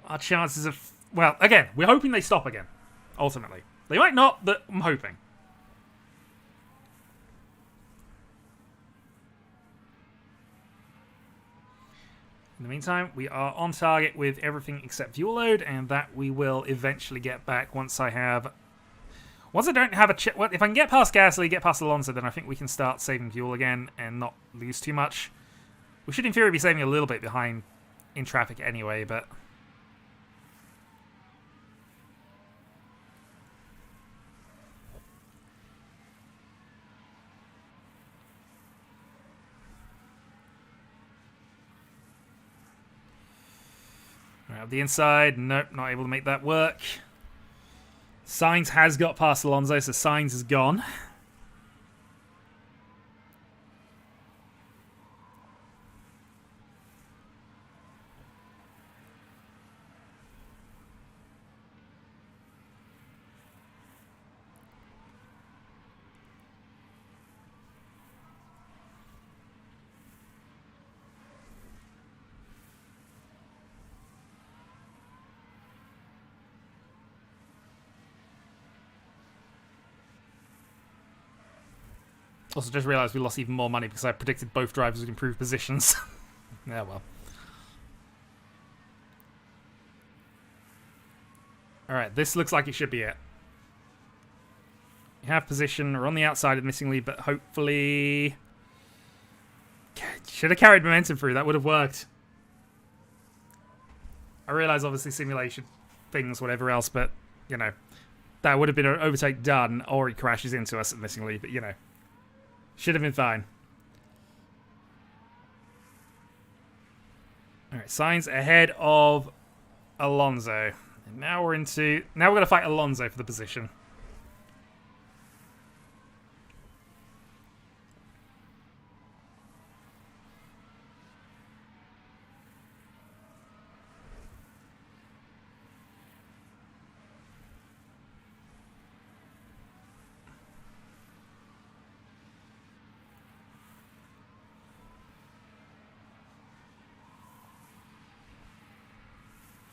our chances of... Well, again, we're hoping they stop again, ultimately. They might not, but I'm hoping. In the meantime, we are on target with everything except fuel load, and that we will eventually get back once I have... Once I don't have a check... Well, if I can get past Gasly, get past Alonso, then I think we can start saving fuel again and not lose too much. We should, in theory, be saving a little bit behind in traffic anyway, but... Right, the inside. Nope, not able to make that work. Sainz has got past Alonso, so Sainz is gone. Also, just realised we lost even more money because I predicted both drivers would improve positions. Yeah, well. Alright, this looks like it should be it. We have position. We're on the outside of the missing lead, but hopefully... Should have carried momentum through. That would have worked. I realise, obviously, simulation things, whatever else, but, you know, that would have been an overtake done, or he crashes into us at the missing lead, but, you know, should have been fine. Alright, Sainz ahead of Alonso. And now we're going to fight Alonso for the position.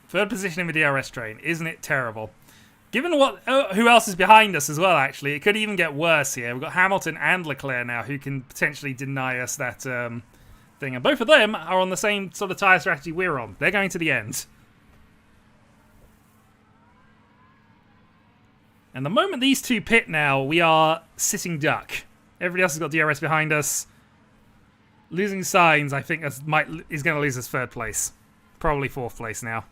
Third position in the DRS train. Isn't it terrible? Given what who else is behind us as well, actually, it could even get worse here. We've got Hamilton and Leclerc now who can potentially deny us that thing. And both of them are on the same sort of tyre strategy we're on. They're going to the end. And the moment these two pit now, we are sitting duck. Everybody else has got DRS behind us. Losing Sainz, I think, is going to lose us third place. Probably fourth place now.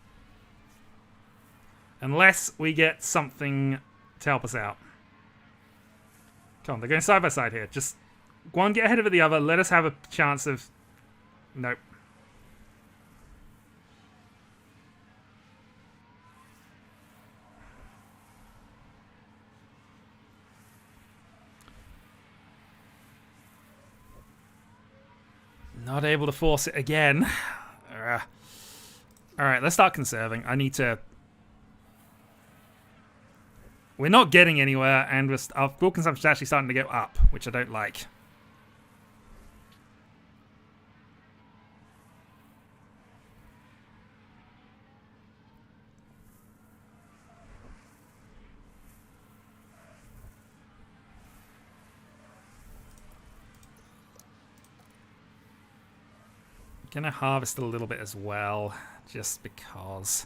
Unless we get something to help us out. Come on, they're going side by side here. Just one get ahead of the other. Let us have a chance of... Nope. Not able to force it again. Alright, let's start conserving. I need to... We're not getting anywhere, and our fuel consumption is actually starting to go up, which I don't like. Gonna harvest a little bit as well, just because.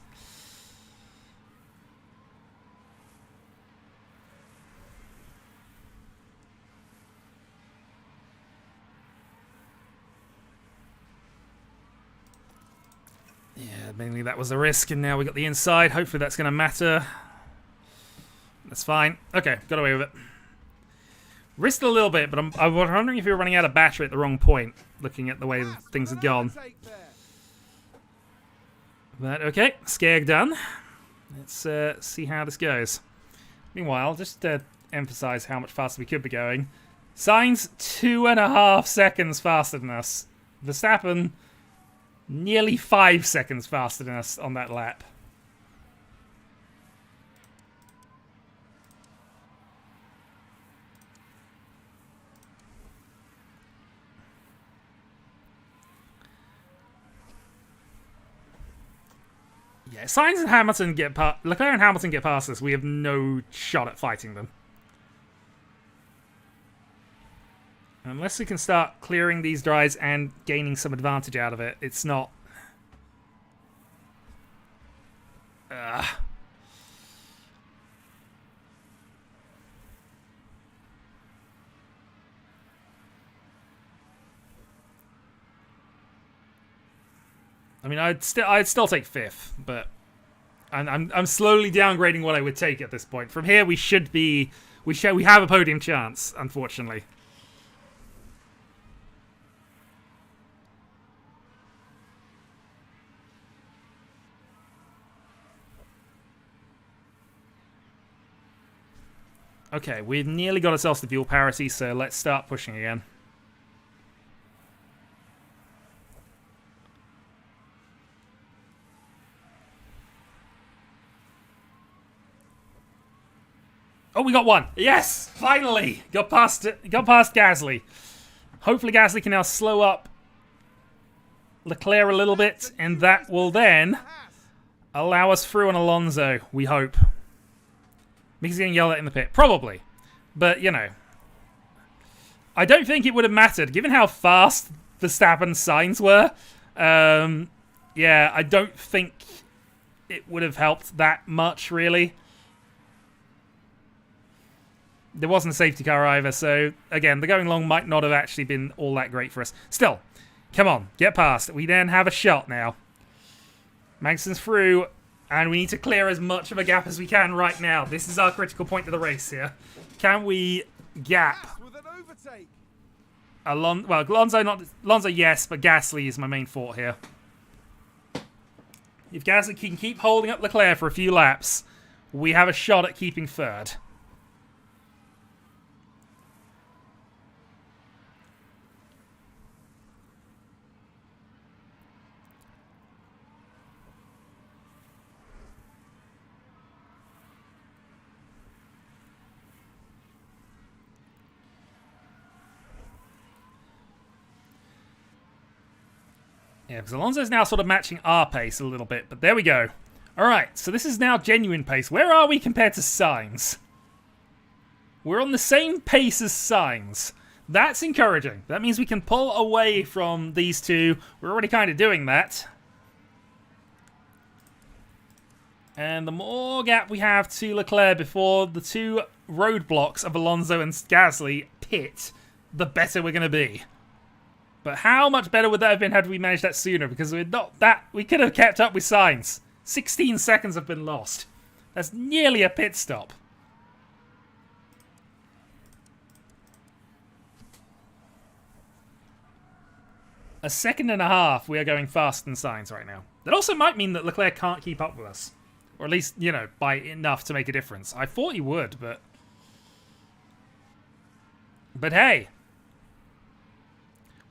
Yeah, mainly that was the risk, and now we got the inside. Hopefully that's going to matter. That's fine. Okay, got away with it. Risked a little bit, but I'm wondering if we were running out of battery at the wrong point, looking at the way things had gone. But okay, Skeg done. Let's see how this goes. Meanwhile, just to emphasize how much faster we could be going, Sainz 2.5 seconds faster than us. Verstappen nearly 5 seconds faster than us on that lap. Yeah, Sainz and Hamilton get past... Leclerc and Hamilton get past us. We have no shot at fighting them. Unless we can start clearing these dries and gaining some advantage out of it, it's not... I mean, I'd still take fifth, but I'm slowly downgrading what I would take at this point. From here, we have a podium chance, unfortunately. Okay, we've nearly got ourselves to fuel parity, so let's start pushing again. Oh, we got one. Yes, finally got past Gasly. Hopefully, Gasly can now slow up Leclerc a little bit, and that will then allow us through on Alonso. We hope. Because he's getting yelled at in the pit, probably. But you know, I don't think it would have mattered, given how fast Verstappen's signs were. Yeah, I don't think it would have helped that much, really. There wasn't a safety car either, so again, the going long might not have actually been all that great for us. Still, come on, get past. We then have a shot now. Magson's through, and we need to clear as much of a gap as we can right now. This is our critical point of the race here. Can we gap? With an overtake. Well, Alonso, yes, but Gasly is my main thought here. If Gasly can keep holding up Leclerc for a few laps, we have a shot at keeping third. Yeah, because Alonso's now sort of matching our pace a little bit, but there we go. Alright, so this is now genuine pace. Where are we compared to Sainz? We're on the same pace as Sainz. That's encouraging. That means we can pull away from these two. We're already kind of doing that. And the more gap we have to Leclerc before the two roadblocks of Alonso and Gasly pit, the better we're going to be. But how much better would that have been had we managed that sooner? Because we're not that. We could have kept up with Sainz. 16 seconds have been lost. That's nearly a pit stop. A second and a half, we are going faster than Sainz right now. That also might mean that Leclerc can't keep up with us. Or at least, you know, by enough to make a difference. I thought he would, but... But hey...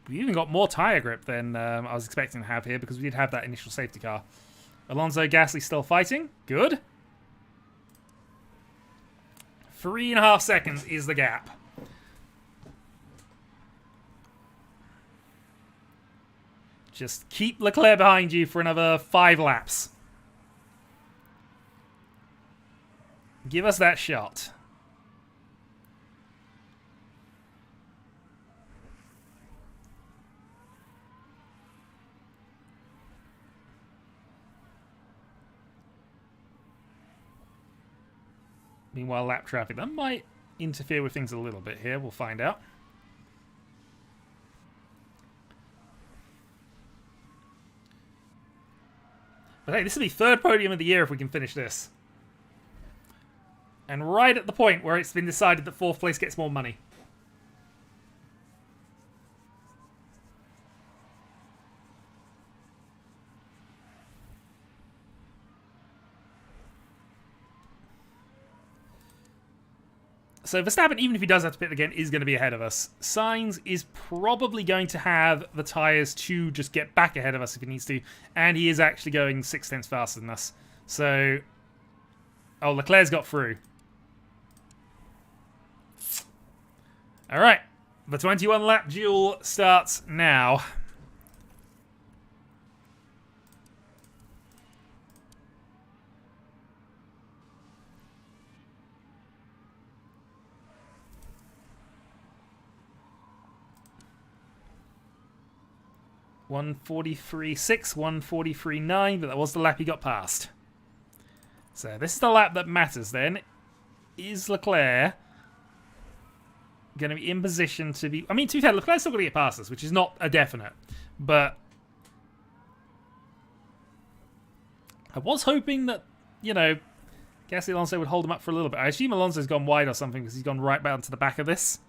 We even got more tyre grip than I was expecting to have here because we did have that initial safety car. Alonso, Gasly still fighting. Good. 3.5 seconds is the gap. Just keep Leclerc behind you for another 5 laps. Give us that shot. Meanwhile, lap traffic. That might interfere with things a little bit here. We'll find out. But hey, this will be third podium of the year if we can finish this. And right at the point where it's been decided that fourth place gets more money. So Verstappen, even if he does have to pit again, is going to be ahead of us. Sainz is probably going to have the tyres to just get back ahead of us if he needs to. And he is actually going 6/10 faster than us. So... Oh, Leclerc's got through. Alright. The 21-lap duel starts now. .143.6, 143.9, but that was the lap he got past. So this is the lap that matters then. Is Leclerc going to be in position to be... I mean, to be fair, Leclerc's still going to get past us, which is not a definite. But I was hoping that, you know, Gasly Alonso would hold him up for a little bit. I assume Alonso's gone wide or something because he's gone right down to the back of this.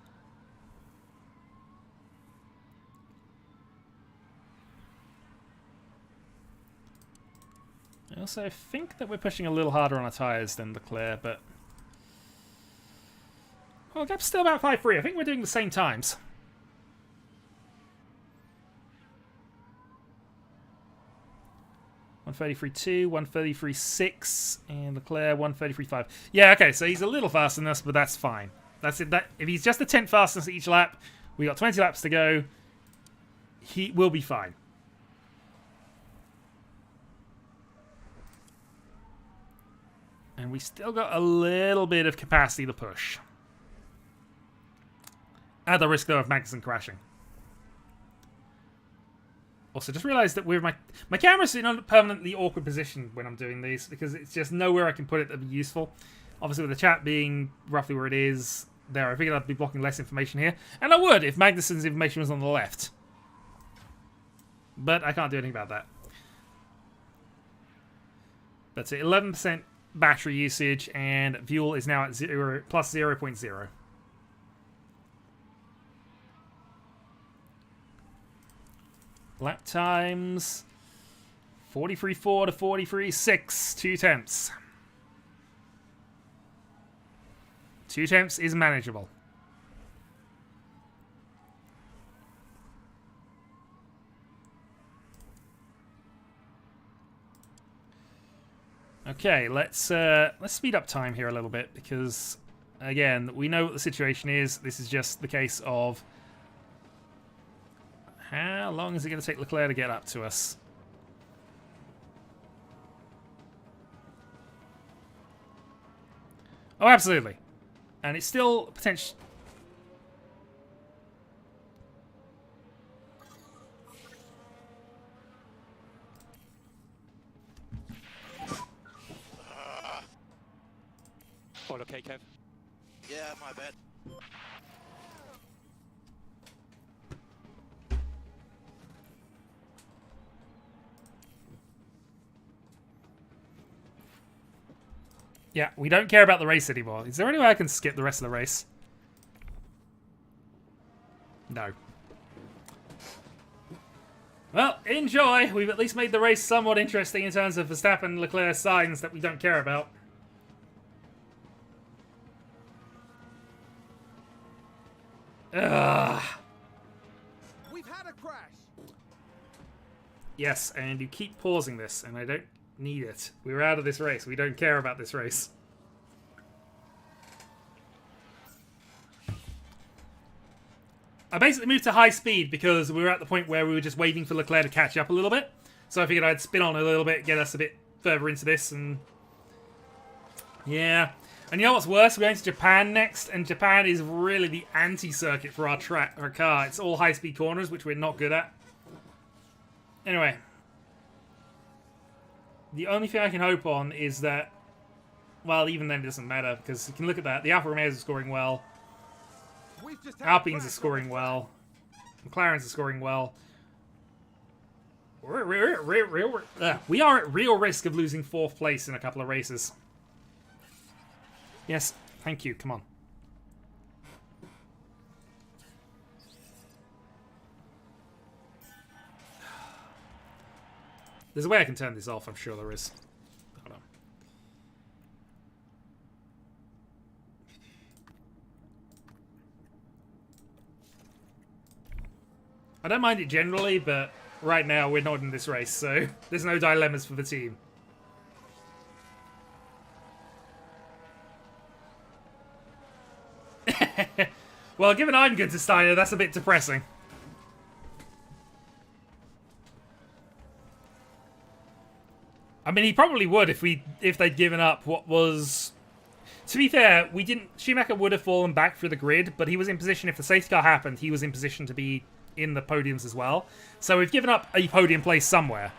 I also think that we're pushing a little harder on our tyres than Leclerc, but... Well, the gap's still about 5.3. I think we're doing the same times. .133.2, 133.6, and Leclerc 133.5. Yeah, okay, so he's a little faster than us, but that's fine. That's it. If he's just a 10th faster than each lap, we got 20 laps to go. He will be fine. And we still got a little bit of capacity to push. At the risk, though, of Magnussen crashing. Also, just realised that with my camera's in a permanently awkward position when I'm doing these, because it's just nowhere I can put it that would be useful. Obviously, with the chat being roughly where it is there, I figured I'd be blocking less information here. And I would if Magnussen's information was on the left. But I can't do anything about that. That's it. 11% battery usage, and fuel is now at plus 0.0. Lap times 43.4 to 43.6, 2 tenths. 2 tenths is manageable. Okay, let's speed up time here a little bit because, again, we know what the situation is. This is just the case of how long is it going to take Leclerc to get up to us? Oh, absolutely. And it's still potential. All okay, Kev? Yeah, my bad. Yeah, we don't care about the race anymore. Is there any way I can skip the rest of the race? No. Well, enjoy. We've at least made the race somewhat interesting in terms of Verstappen and Leclerc signs that we don't care about. Ugh. We've had a crash. Yes, and you keep pausing this, and I don't need it. We're out of this race. We don't care about this race. I basically moved to high speed because we were at the point where we were just waiting for Leclerc to catch up a little bit. So I figured I'd spin on a little bit, get us a bit further into this, and yeah. And you know what's worse? We're going to Japan next, and Japan is really the anti-circuit for our car. It's all high-speed corners, which we're not good at. Anyway. The only thing I can hope on is that, well, even then it doesn't matter, because you can look at that. The Alfa Romeos are scoring well. We've just had a Alpines are crash scoring on the well. McLaren's are scoring well. We are at real risk of losing 4th place in a couple of races. Yes, thank you. Come on. There's a way I can turn this off, I'm sure there is. Hold on. I don't mind it generally, but right now we're not in this race, so there's no dilemmas for the team. Well, given I'm good to Steiner, that's a bit depressing. I mean, he probably would if they'd given up what was. To be fair, Schumacher would have fallen back through the grid, but he was in position. If the safety car happened, he was in position to be in the podiums as well. So we've given up a podium place somewhere.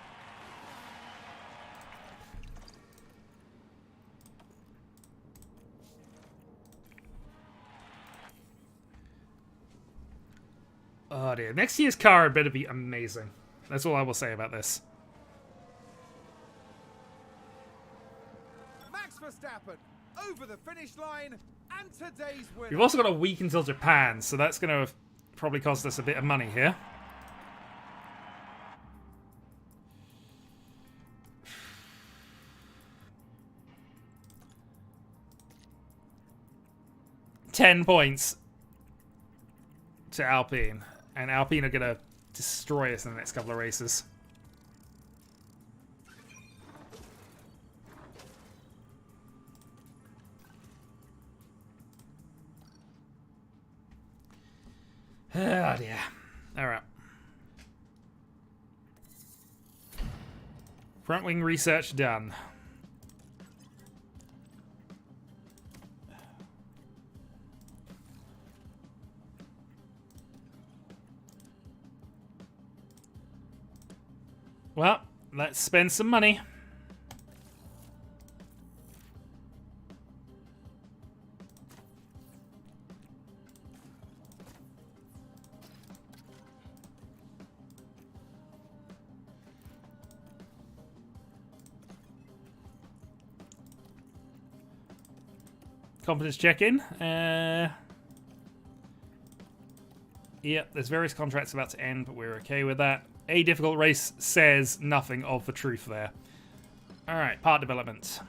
Oh dear. Next year's car had better be amazing. That's all I will say about this. Max Verstappen over the finish line and today's winner. We've also got a week until Japan, so that's going to probably cost us a bit of money here. $10 points to Alpine. And Alpine are going to destroy us in the next couple of races. Oh dear. Alright. Front wing research done. Well, let's spend some money. Competence check-in. Yep, there's various contracts about to end, but we're okay with that. A difficult race says nothing of the truth there. Alright, part development.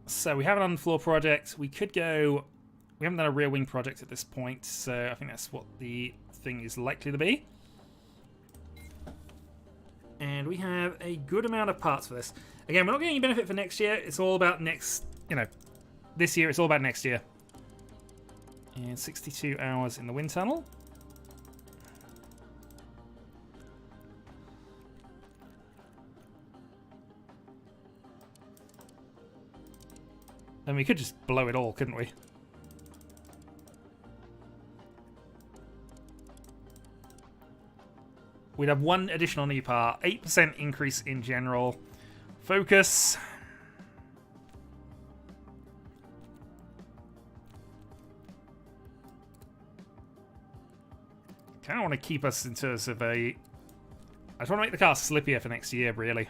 So we have an underfloor project. We could go... We haven't done a rear wing project at this point, so I think that's what the thing is likely to be. And we have a good amount of parts for this. Again, we're not getting any benefit for next year. It's all about next, this year. It's all about next year. And 62 hours in the wind tunnel. And we could just blow it all, couldn't we? We'd have one additional new part, 8% increase in general. Focus. Kind of want to keep us in terms of a... I just want to make the car slippier for next year, really.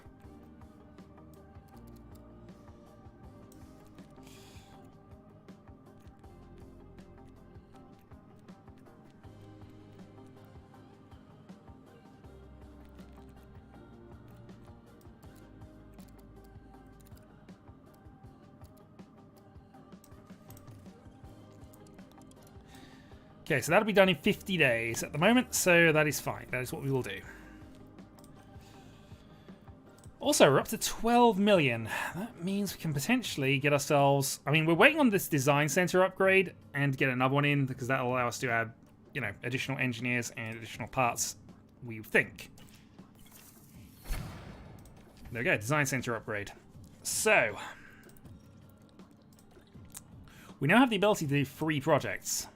Okay, so that'll be done in 50 days at the moment, so that is fine. That is what we will do. Also, we're up to 12 million. That means we can potentially get ourselves... I mean, we're waiting on this design center upgrade and get another one in, because that'll allow us to add, additional engineers and additional parts, we think. There we go, design center upgrade. So, we now have the ability to do 3 projects.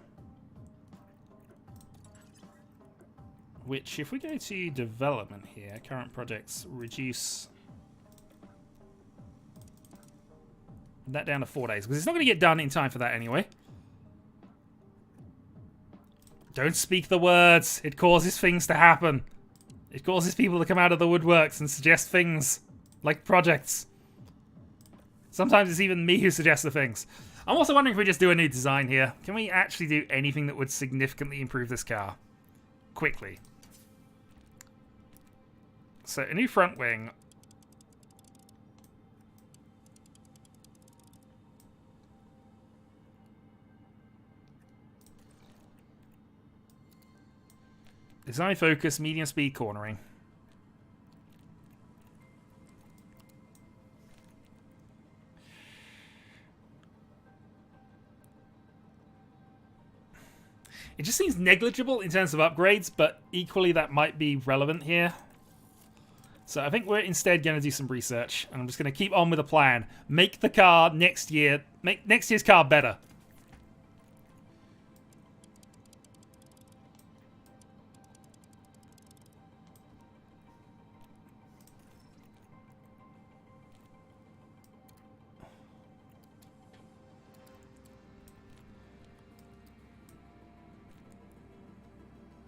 Which, if we go to development here, current projects, reduce that down to 4 days, because it's not going to get done in time for that anyway. Don't speak the words. It causes things to happen. It causes people to come out of the woodworks and suggest things, like projects. Sometimes it's even me who suggests the things. I'm also wondering if we just do a new design here. Can we actually do anything that would significantly improve this car? Quickly. So, a new front wing. Design focus, medium speed cornering. It just seems negligible in terms of upgrades, but equally that might be relevant here. So I think we're instead going to do some research, and I'm just going to keep on with the plan. Make the car next year, make next year's car better.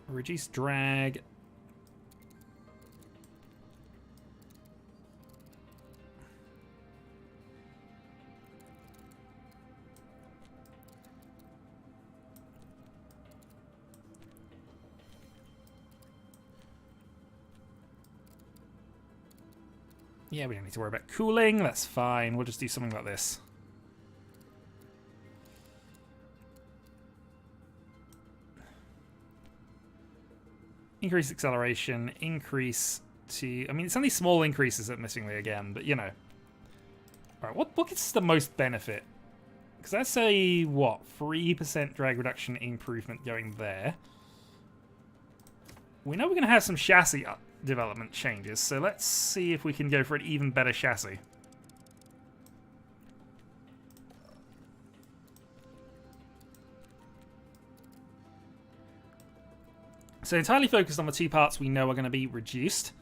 Reduce drag. Yeah, we don't need to worry about cooling. That's fine. We'll just do something like this. Increase acceleration, increase to... I mean, it's only small increases admittingly again, but you know. Alright, what gets the most benefit? Because that's a, what, 3% drag reduction improvement going there. We know we're going to have some chassis development changes, so let's see if we can go for an even better chassis. So entirely focused on the two parts we know are going to be reduced.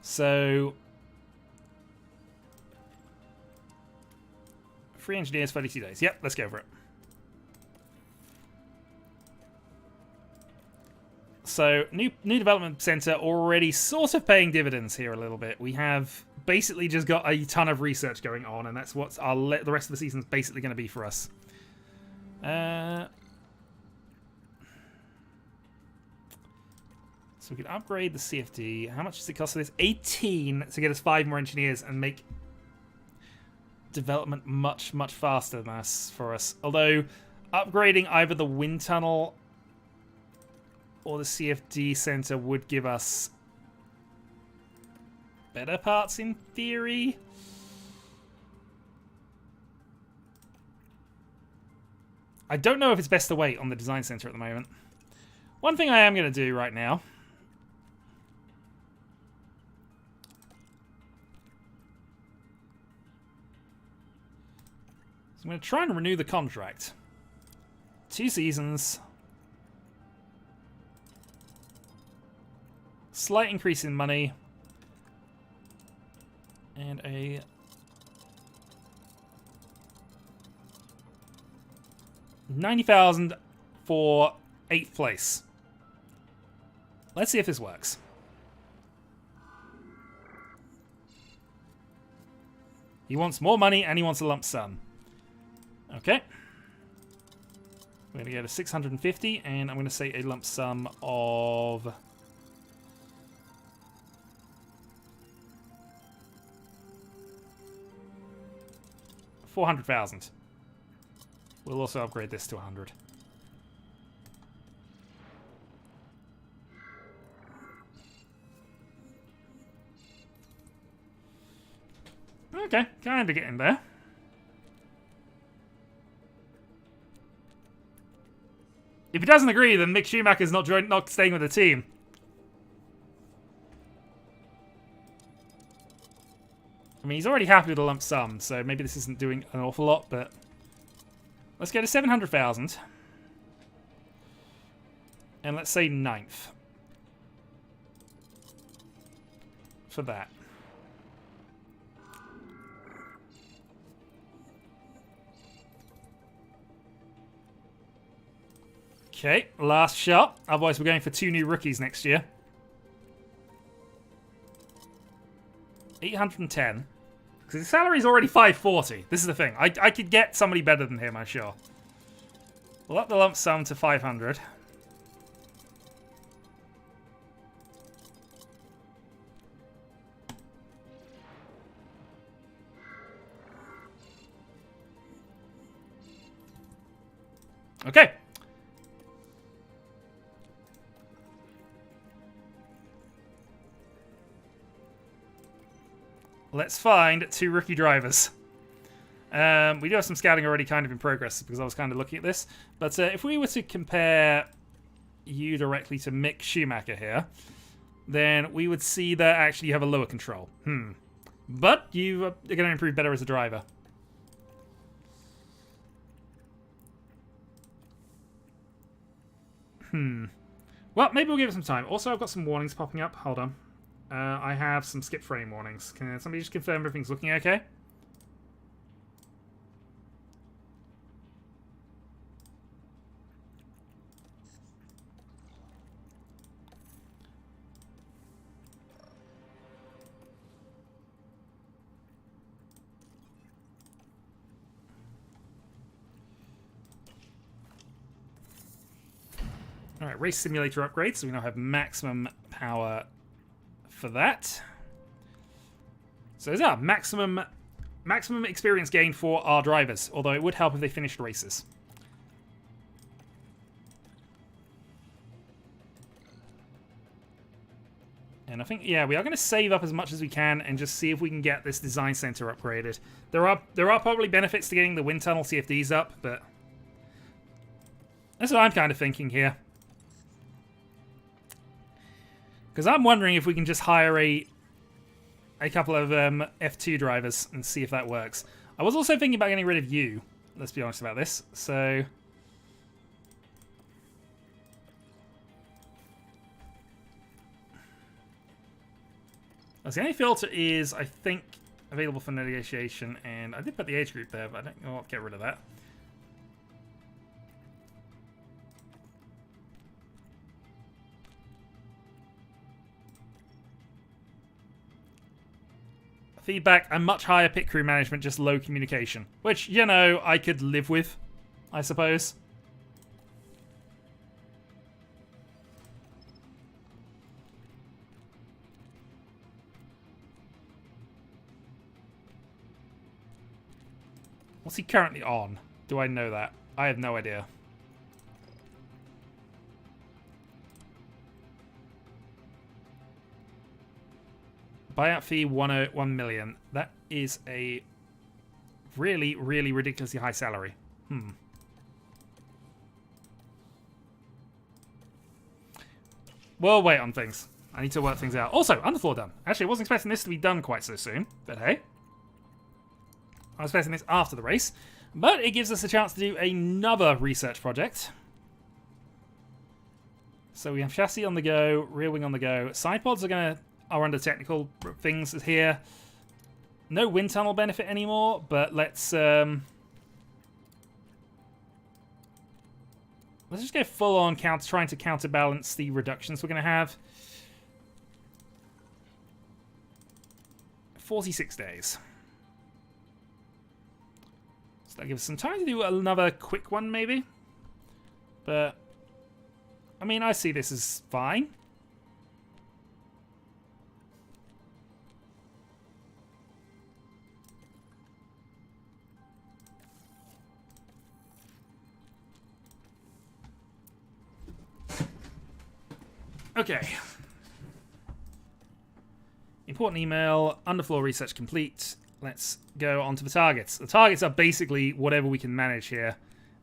So 3 engineers, 32 days. Yep, let's go for it. So new development center already sort of paying dividends here a little bit. We have basically just got a ton of research going on, and that's what the rest of the season is basically going to be for us. So we can upgrade the CFD. How much does it cost for this? 18 to get us 5 more engineers and make development much, much faster than us for us. Although upgrading either the wind tunnel or the CFD center would give us better parts in theory. I don't know if it's best to wait on the design center at the moment. One thing I am going to do right now is I'm going to try and renew the contract. 2 seasons. Slight increase in money. And a $90,000 for 8th place. Let's see if this works. He wants more money and he wants a lump sum. Okay. We're going to go to 650 and I'm going to say a lump sum of $400,000. We'll also upgrade this to 100. Okay, kind of getting there. If he doesn't agree, then Mick Schumacher's not staying with the team. I mean, he's already happy with the lump sum, so maybe this isn't doing an awful lot, but let's go to 700,000. And let's say 9th. For that. Okay, last shot. Otherwise, we're going for 2 new rookies next year. 810. Because his salary is already 540. This is the thing. I could get somebody better than him, I'm sure. We'll up the lump sum to 500. Okay. Let's find 2 rookie drivers. We do have some scouting already kind of in progress because I was kind of looking at this. But if we were to compare you directly to Mick Schumacher here, then we would see that actually you have a lower control. But you are going to improve better as a driver. Well, maybe we'll give it some time. Also, I've got some warnings popping up. Hold on. I have some skip frame warnings. Can somebody just confirm everything's looking okay? Alright, race simulator upgrade, so we now have maximum power for that. So there's our maximum experience gain for our drivers, although it would help if they finished races. And I think, yeah, we are going to save up as much as we can and just see if we can get this design center upgraded. There are probably benefits to getting the wind tunnel CFDs up, but that's what I'm kind of thinking here. Because I'm wondering if we can just hire a couple of F2 drivers and see if that works. I was also thinking about getting rid of you. Let's be honest about this. So The only filter is, I think, available for negotiation, and I did put the age group there, but I don't know. I'll get rid of that. Feedback, a much higher pit crew management, just low communication. Which, you know, I could live with, I suppose. What's he currently on? Do I know that? I have no idea. Buyout fee 1 million. That is a really, really ridiculously high salary. We'll wait on things. I need to work things out. Also, underfloor done. Actually, I wasn't expecting this to be done quite so soon, but hey. I was expecting this after the race. But it gives us a chance to do another research project. So we have chassis on the go, rear wing on the go. Side pods are under technical things here. No wind tunnel benefit anymore, but let's just go full on trying to counterbalance the reductions we're going to have. 46 days. So that gives us some time to do another quick one, maybe. But I mean, I see this as fine. Okay. Important email. Underfloor research complete. Let's go on to the targets. The targets are basically whatever we can manage here.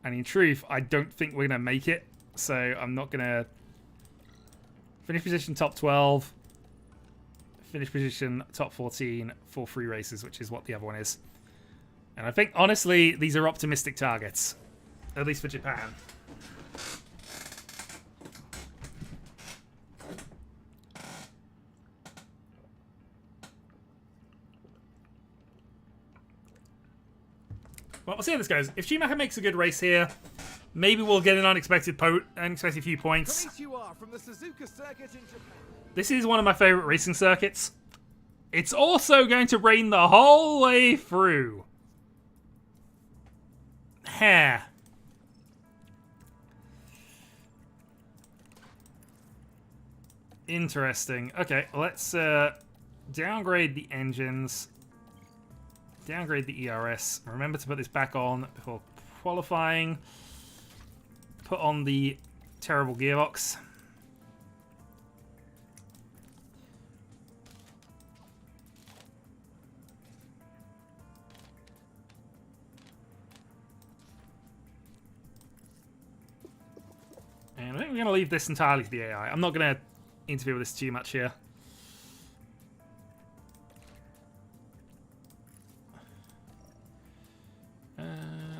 And in truth, I don't think we're going to make it. So I'm not going to... Finish position top 12. Finish position top 14 for 3 races, which is what the other one is. And I think, honestly, these are optimistic targets. At least for Japan. Well, we'll see how this goes. If Schumacher makes a good race here, maybe we'll get an unexpected few points. From the Suzuka circuit in Japan. This is one of my favorite racing circuits. It's also going to rain the whole way through. Hair. Interesting. Okay, let's downgrade the engines. Downgrade the ERS. Remember to put this back on before qualifying. Put on the terrible gearbox. And I think we're going to leave this entirely to the AI. I'm not going to interfere with this too much here.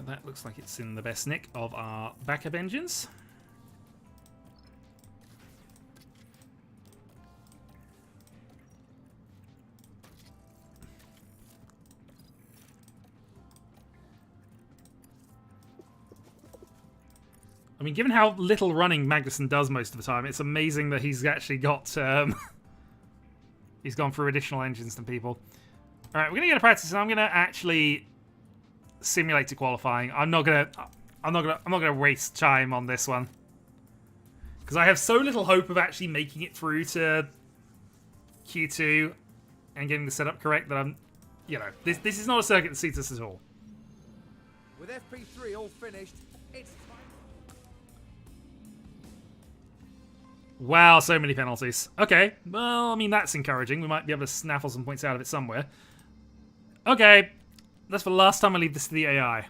That looks like it's in the best nick of our backup engines. I mean, given how little running Magnussen does most of the time, it's amazing that he's actually got... he's gone through additional engines than people. Alright, we're going to get a practice, and I'm going to actually... simulate to qualifying. I'm not gonna waste time on this one because I have so little hope of actually making it through to Q2 and getting the setup correct that I'm, you know, this is not a circuit that suits us at all. With FP3 all finished, it's time. Wow, so many penalties. Okay, well, I mean that's encouraging. We might be able to snaffle some points out of it somewhere. Okay. That's the last time I leave this to the AI.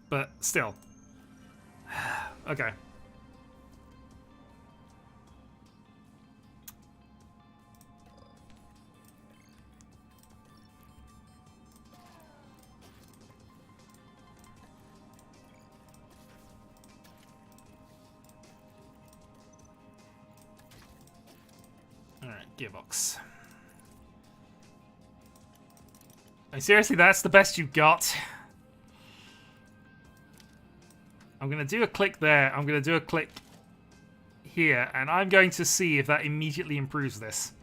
But still. Okay. Alright, gearbox. Seriously, that's the best you've got? I'm going to do a click there. I'm going to do a click here. And I'm going to see if that immediately improves this.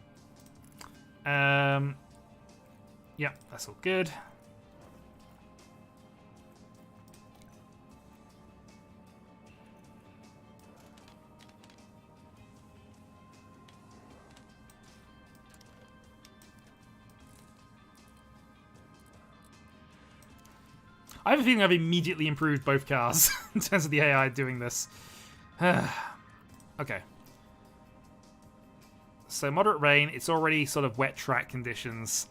Yep, that's all good. I have a feeling I've immediately improved both cars in terms of the AI doing this. Okay. So moderate rain, it's already sort of wet track conditions.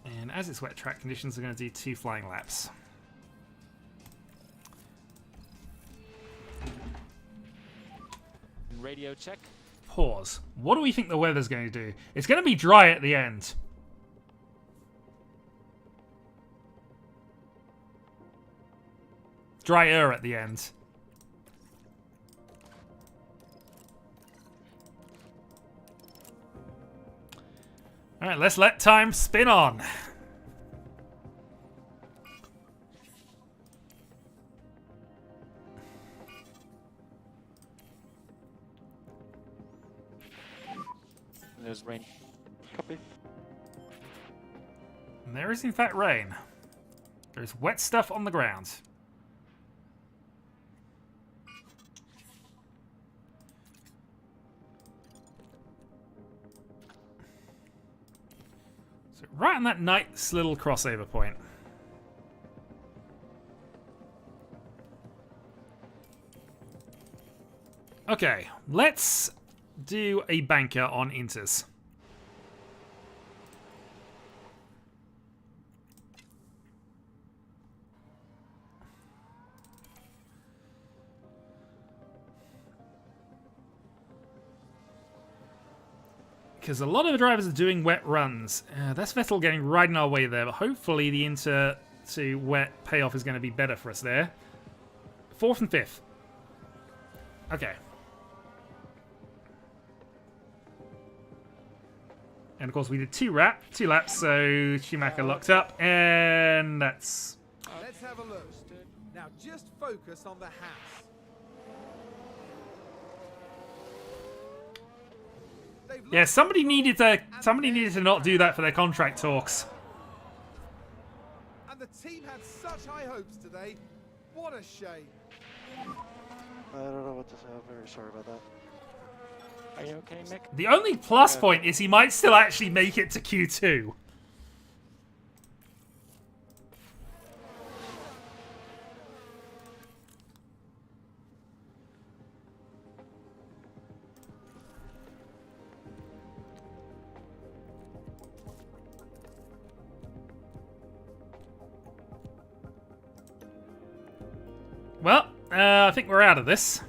And as it's wet track conditions, we're going to do 2 flying laps. Radio check. Pause. What do we think the weather's going to do? It's going to be dry at the end. Drier at the end. Alright, let's let time spin on. There's rain. Copy. And there is in fact rain. There's wet stuff on the ground. So right on that nice little crossover point. Okay, let's do a banker on Inters. Because a lot of the drivers are doing wet runs. That's Vettel getting right in our way there, but hopefully the Inter to wet payoff is going to be better for us there. 4th and 5th. Okay. And of course we did 2 laps, so Schumacher locked up, and that's... Let's have a look. Now just focus on the Haas. Yeah, somebody needed to not do that for their contract talks. And the team had such high hopes today. What a shame. I don't know what to say. I'm very sorry about that. Are you okay, Mick? The only plus point is he might still actually make it to Q2. Well, I think we're out of this.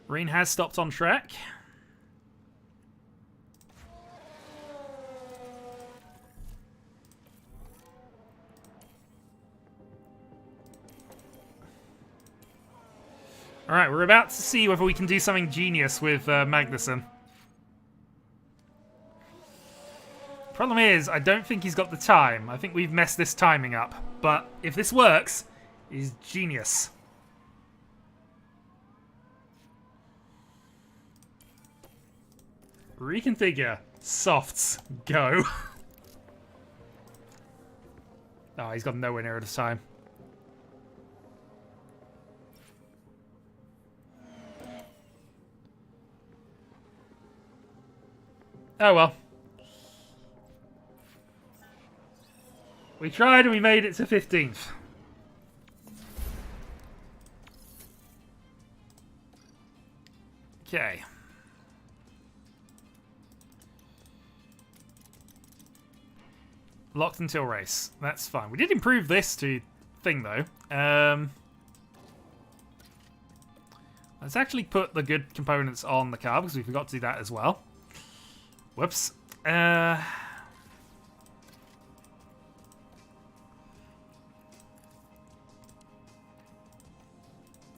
Rain has stopped on track. Alright, we're about to see whether we can do something genius with Magnussen. Problem is, I don't think he's got the time. I think we've messed this timing up. But if this works, he's genius. Reconfigure. Softs. Go. Oh, he's got nowhere near the time. Oh well. We tried and we made it to 15th. Okay. Locked until race. That's fine. We did improve this to thing though. Let's actually put the good components on the car because we forgot to do that as well. Whoops.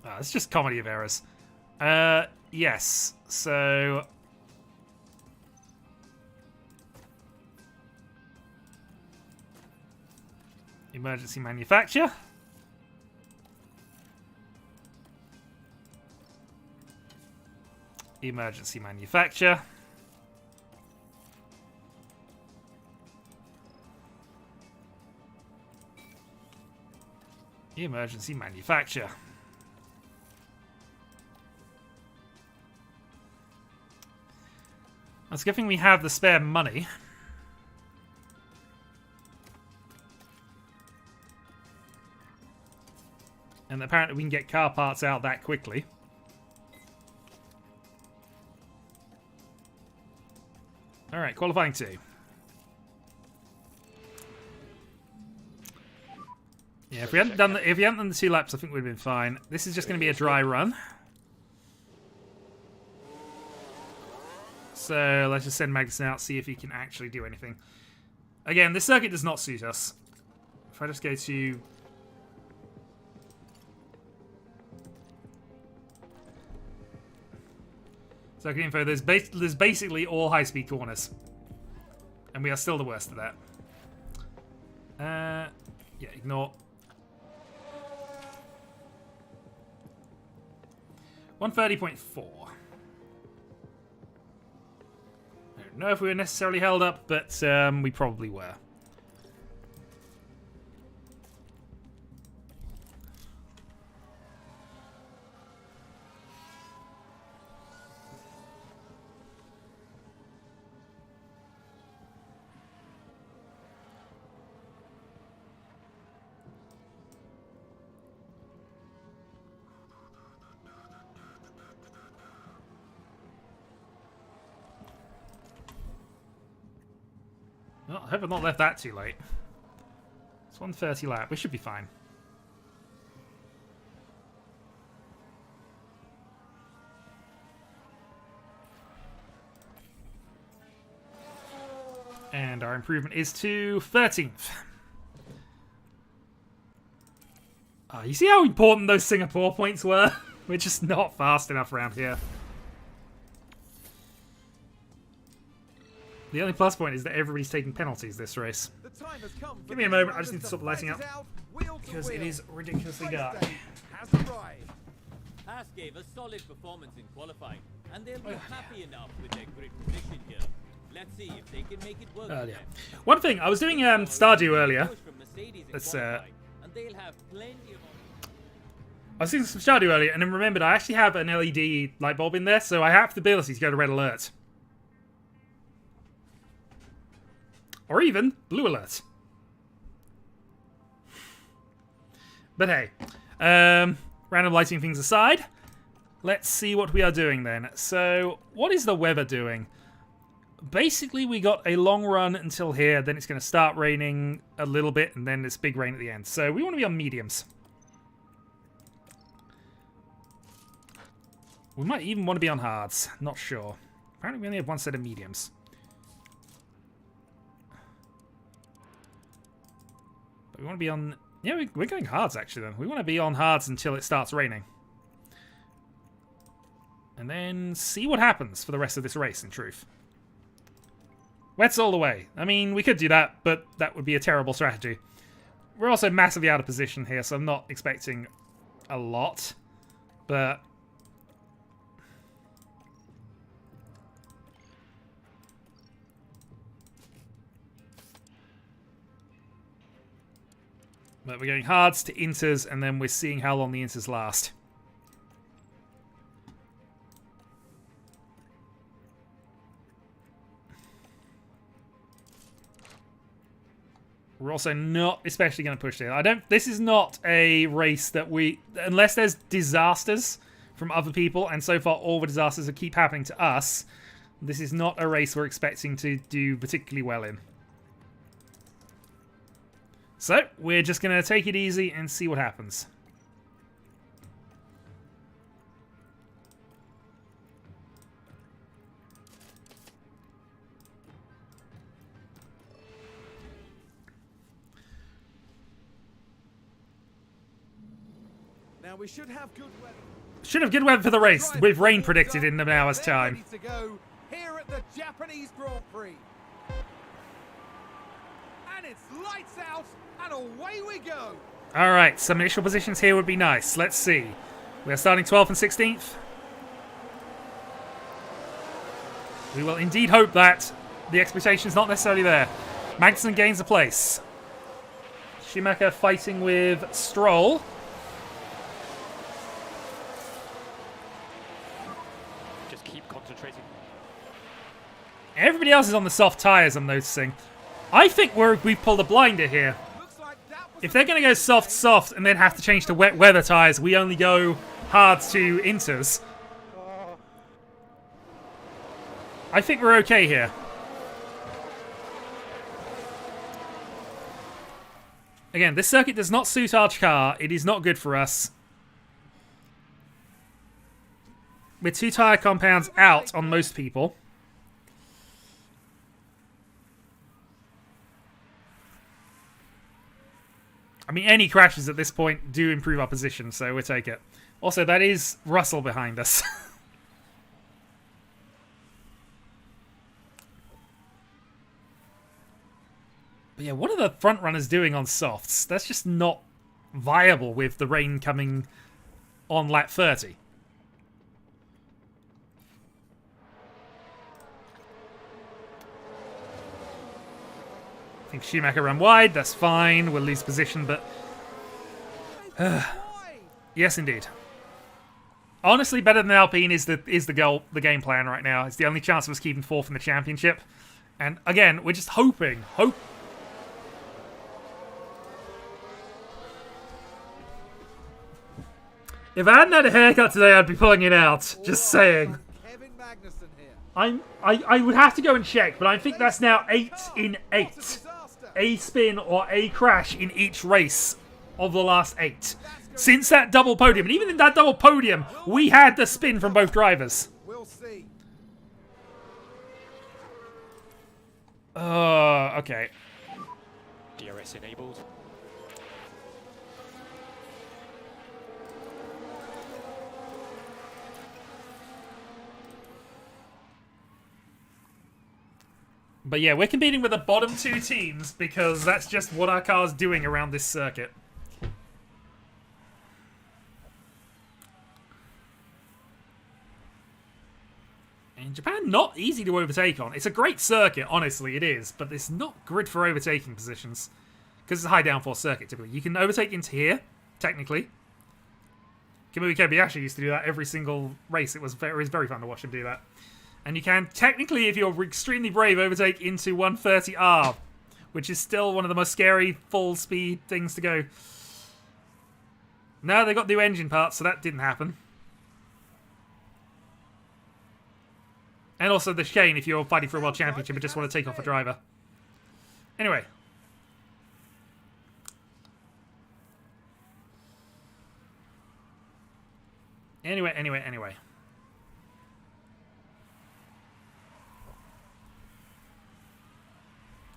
Oh, it's just comedy of errors. Yes. So... emergency manufacture. Emergency manufacture. Emergency manufacture. That's a good thing we have the spare money. And apparently we can get car parts out that quickly. Alright, qualifying 2. Yeah, if we hadn't done the 2 laps, I think we'd have been fine. This is just going to be a dry run. So let's just send Magnussen out, see if he can actually do anything. Again, this circuit does not suit us. If I just go to... circuit info, there's basically all high-speed corners. And we are still the worst at that. Yeah, ignore. 130.4. I don't know if we were necessarily held up, but we probably were. Well, I hope I've not left that too late. It's 1:30 lap. We should be fine. And our improvement is to 13th. You see how important those Singapore points were? We're just not fast enough around here. The only plus point is that everybody's taking penalties this race. The time has come. Give me a moment, I just need to stop lighting up. Because it is ridiculously dark. Has arrived. Haas gave a solid performance in qualifying, and they'll be happy enough with their grid position here. Let's see if they can make it work. Yeah. One thing, I was doing Stardew earlier. Let's and they'll have plenty of... I was doing some Stardew earlier and then remembered I actually have an LED light bulb in there, so I have the ability to go to red alert. Or even blue alert. But hey, random lighting things aside, let's see what we are doing then. So, what is the weather doing? Basically, we got a long run until here, then it's going to start raining a little bit, and then it's big rain at the end. So, we want to be on mediums. We might even want to be on hards. Not sure. Apparently, we only have one set of mediums. But we want to be on... yeah, we're going hards, actually, then. We want to be on hards until it starts raining. And then see what happens for the rest of this race, in truth. Wets all the way. I mean, we could do that, but that would be a terrible strategy. We're also massively out of position here, so I'm not expecting a lot. But... but we're going hards to inters, and then we're seeing how long the inters last. We're also not especially going to push it. This is not a race that we... unless there's disasters from other people, and so far all the disasters that keep happening to us, this is not a race we're expecting to do particularly well in. So, we're just going to take it easy and see what happens. Now we should have good weather. Should have good weather for the race, with rain predicted in an hour's They're time. ready to go here at the Japanese Grand Prix. And it's lights out, and away we go. Alright, some initial positions here would be nice. Let's see. We're starting 12th and 16th. We will indeed hope that the expectation is not necessarily there. Magnussen gains a place. Schumacher fighting with Stroll. Just keep concentrating. Everybody else is on the soft tyres, I'm noticing. I think we've pulled a blinder here. Looks like that was If they're going to go soft, and then have to change to wet weather tyres, we only go hards to inters. I think we're okay here. Again, this circuit does not suit our car. It is not good for us. With 2 tyre compounds out on most people. I mean, any crashes at this point do improve our position, so we'll take it. Also, that is Russell behind us. But yeah, what are the front runners doing on softs? That's just not viable with the rain coming on lap 30. I think Schumacher ran wide. That's fine. We'll lose position, but yes, indeed. Honestly, better than Alpine is the goal, the game plan right now. It's the only chance of us keeping 4th in the championship. And again, we're just hoping. If I hadn't had a haircut today, I'd be pulling it out. Just saying. Kevin Magnussen here. I would have to go and check, but I think that's now 8 in 8. A spin or a crash in each race of the last 8. Since that double podium, and even in that double podium, we had the spin from both drivers. We'll see. Okay. DRS enabled. But yeah, we're competing with the bottom 2 teams because that's just what our car's doing around this circuit. In Japan, not easy to overtake on. It's a great circuit, honestly, it is, but it's not good for overtaking positions. Because it's a high downforce circuit, typically. You can overtake into here, technically. Kamui Kobayashi used to do that every single race. It was very fun to watch him do that. And you can, technically, if you're extremely brave, overtake into 130R, which is still one of the most scary full-speed things to go. No, they got new engine parts, so that didn't happen. And also the chicane if you're fighting for a world championship and just want to take off a driver. Anyway. Anyway.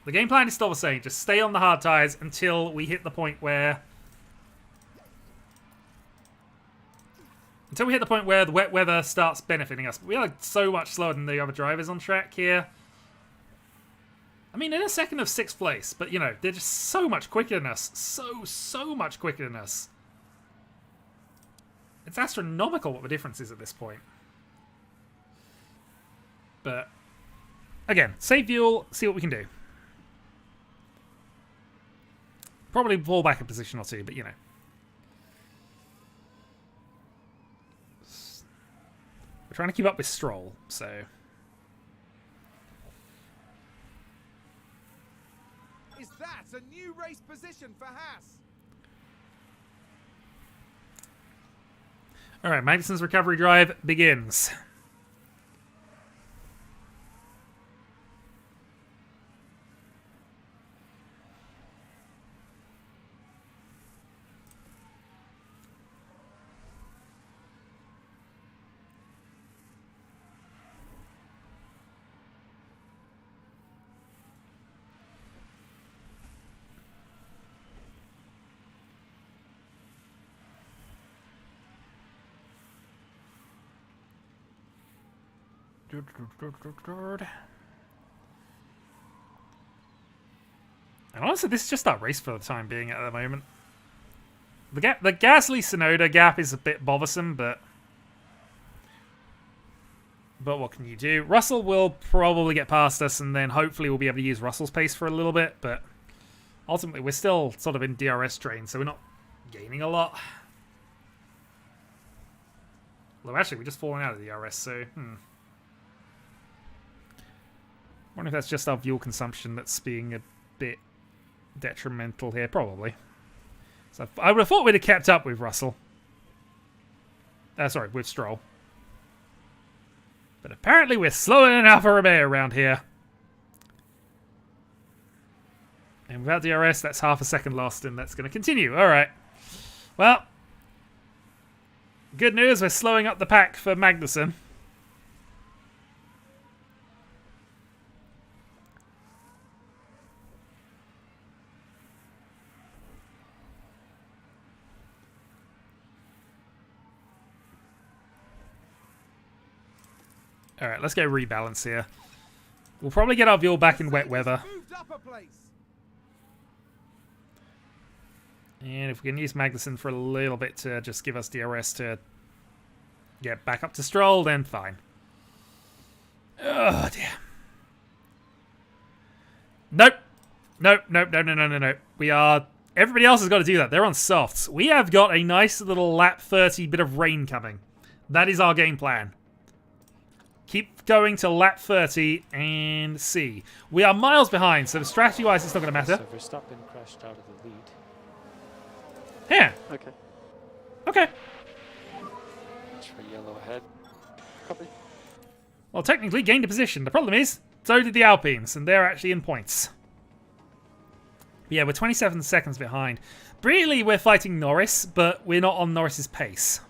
The game plan is still the same. Just stay on the hard tyres until we hit the point where... Until we hit the point where the wet weather starts benefiting us. We are so much slower than the other drivers on track here. I mean, in a second of 6th place, but, you know, they're just so much quicker than us. So much quicker than us. It's astronomical what the difference is at this point. But, again, save fuel, see what we can do. Probably fall back a position or 2, but, you know. We're trying to keep up with Stroll, so... Is that a new race position for Haas? Alright, Magnussen's recovery drive begins. And honestly, this is just our race for the time being at the moment. The Gasly-Tsunoda gap is a bit bothersome, but what can you do? Russell will probably get past us, and then hopefully we'll be able to use Russell's pace for a little bit, but ultimately we're still sort of in DRS train, so we're not gaining a lot. Well, actually, we're just falling out of the DRS, so wonder if that's just our fuel consumption that's being a bit detrimental here. Probably. So I would have thought we'd have kept up with Russell. Sorry, with Stroll. But apparently we're slower than Alfa Romeo around here. And without DRS, that's half a second lost, and that's going to continue. Alright. Well, good news, we're slowing up the pack for Magnussen. Alright, let's go rebalance here. We'll probably get our fuel back in wet weather. And if we can use Magnussen for a little bit to just give us DRS to get back up to Stroll, then fine. Oh, dear. Nope. Nope. We are... Everybody else has got to do that. They're on softs. We have got a nice little lap 30 bit of rain coming. That is our game plan. Keep going to lap 30 and see. We are miles behind, so strategy-wise it's not going to matter. So Verstappen crashed out of the lead. Yeah. Okay. Okay. That's for yellow ahead. Copy. Well, technically gained a position. The problem is, so did the Alpines, and they're actually in points. But yeah, we're 27 seconds behind. Really, we're fighting Norris, but we're not on Norris's pace.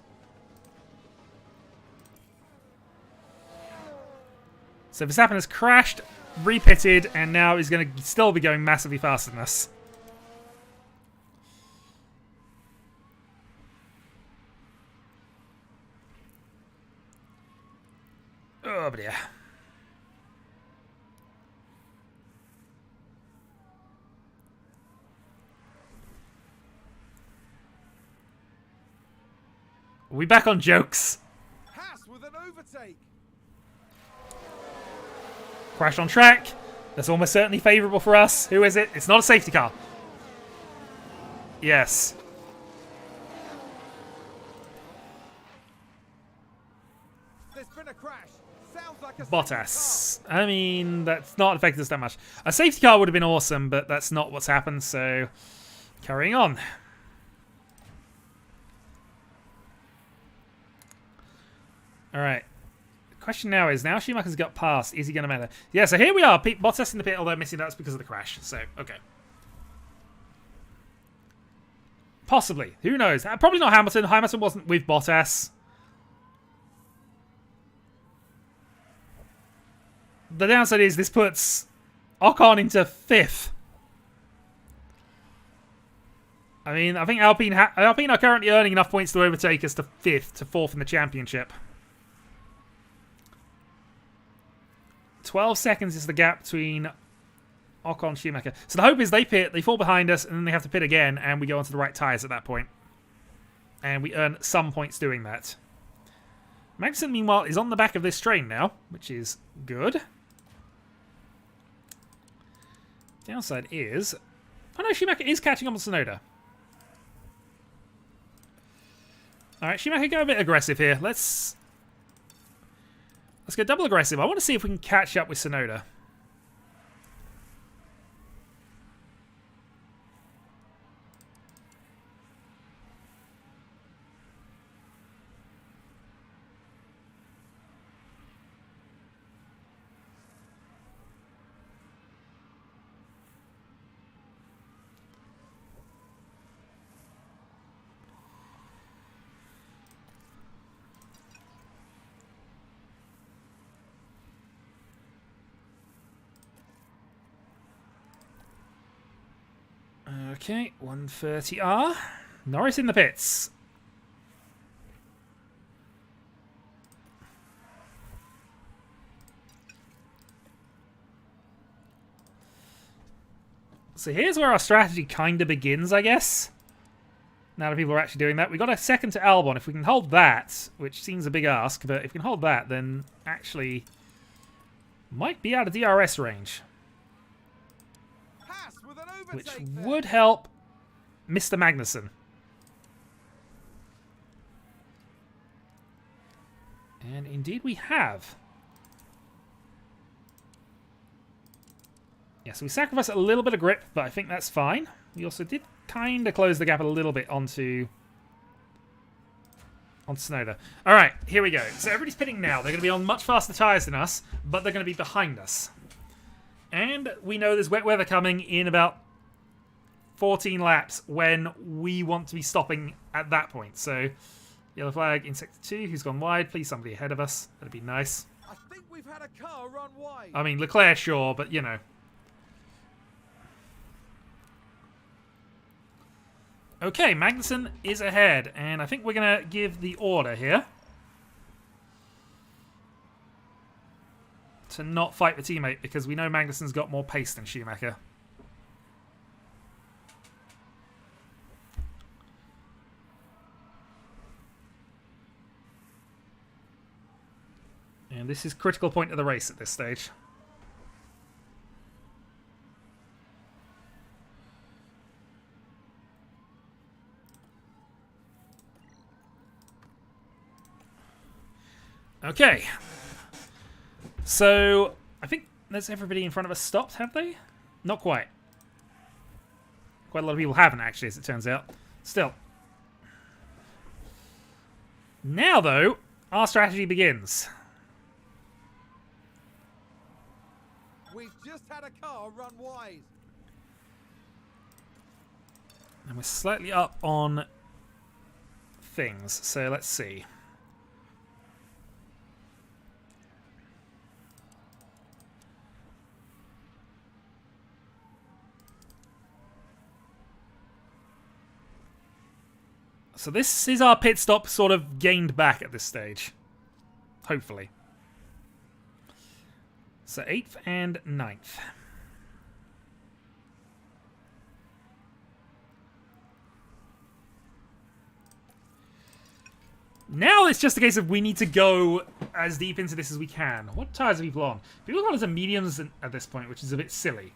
So Verstappen has crashed, repitted, and now is going to still be going massively faster than us. Oh, but yeah. Are we back on jokes? Haas with an overtake. Crash on track. That's almost certainly favourable for us. Who is it? It's not a safety car. Yes. There's been a crash. Sounds like a Bottas. I mean, that's not affected us that much. A safety car would have been awesome, but that's not what's happened, so carrying on. Alright. The question now is, now Schumacher's got past, is he going to matter? Yeah, so here we are. Bottas in the pit, although missing that's because of the crash. So, okay. Possibly. Who knows? Probably not Hamilton. Hamilton wasn't with Bottas. The downside is this puts Ocon into 5th. I mean, I think Alpine are currently earning enough points to overtake us to 5th, to 4th in the championship. 12 seconds is the gap between Ocon and Schumacher. So the hope is they pit, they fall behind us, and then they have to pit again, and we go onto the right tyres at that point. And we earn some points doing that. Magnussen, meanwhile, is on the back of this train now, which is good. Downside is... Oh no, Schumacher is catching up on Tsunoda. Alright, Schumacher, go a bit aggressive here. Let's go double aggressive. I want to see if we can catch up with Tsunoda. Okay, 130R. Norris in the pits. So here's where our strategy kind of begins, I guess. Now that people are actually doing that. We got a second to Albon. If we can hold that, which seems a big ask, but if we can hold that, then actually might be out of DRS range. Haas with an Which overtake there. would help Mr. Magnussen. And indeed we have. Yeah, so we sacrificed a little bit of grip, but I think that's fine. We also did kind of close the gap a little bit onto Tsunoda. All right, here we go. So everybody's pitting now. They're going to be on much faster tyres than us, but they're going to be behind us. And we know there's wet weather coming in about 14 laps when we want to be stopping at that point. So yellow flag in sector 2. Who's gone wide? Please somebody ahead of us. That'd be nice. I think we've had a car run wide. I mean, Leclerc, sure, but you know. Okay, Magnussen is ahead, and I think we're going to give the order here to not fight the teammate, because we know Magnussen's got more pace than Schumacher. And this is critical point of the race at this stage. Okay, so I think there's everybody in front of us stopped, have they? Not quite. Quite a lot of people haven't, actually, as it turns out. Still. Now, though, our strategy begins. We've just had a car run wide. And we're slightly up on things, so let's see. So this is our pit stop sort of gained back at this stage. Hopefully. So 8th and 9th. Now it's just a case of we need to go as deep into this as we can. What tyres are people on? People are on as mediums at this point, which is a bit silly.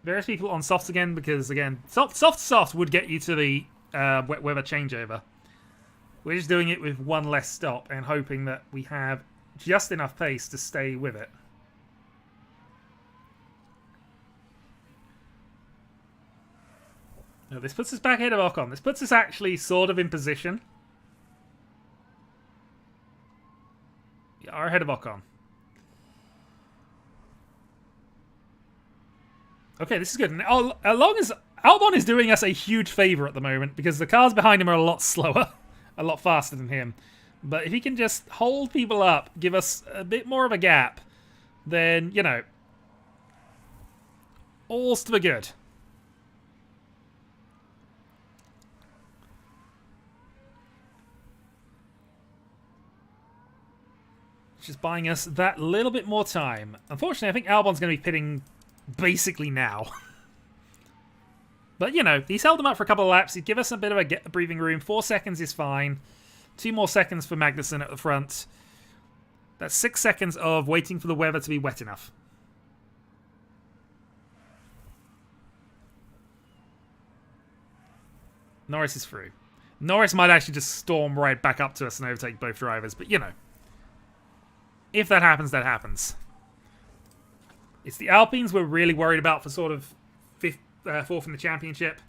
Various people on softs again, because again, soft would get you to the wet weather changeover. We're just doing it with one less stop and hoping that we have just enough pace to stay with it. Now, this puts us back ahead of Ocon. This puts us actually sort of in position. We are ahead of Ocon. Okay, this is good. And as long as Albon is doing us a huge favour at the moment, because the cars behind him are a lot slower, a lot faster than him. But if he can just hold people up, give us a bit more of a gap, then, you know, all's to the good. Just buying us that little bit more time. Unfortunately, I think Albon's going to be pitting basically now. But, you know, he's held them up for a couple of laps. He'd give us a bit of a breathing room. 4 seconds is fine. 2 more seconds for Magnussen at the front. That's 6 seconds of waiting for the weather to be wet enough. Norris is through. Norris might actually just storm right back up to us and overtake both drivers, but, you know. If that happens, that happens. It's the Alpines we're really worried about for sort of 4th in the championship.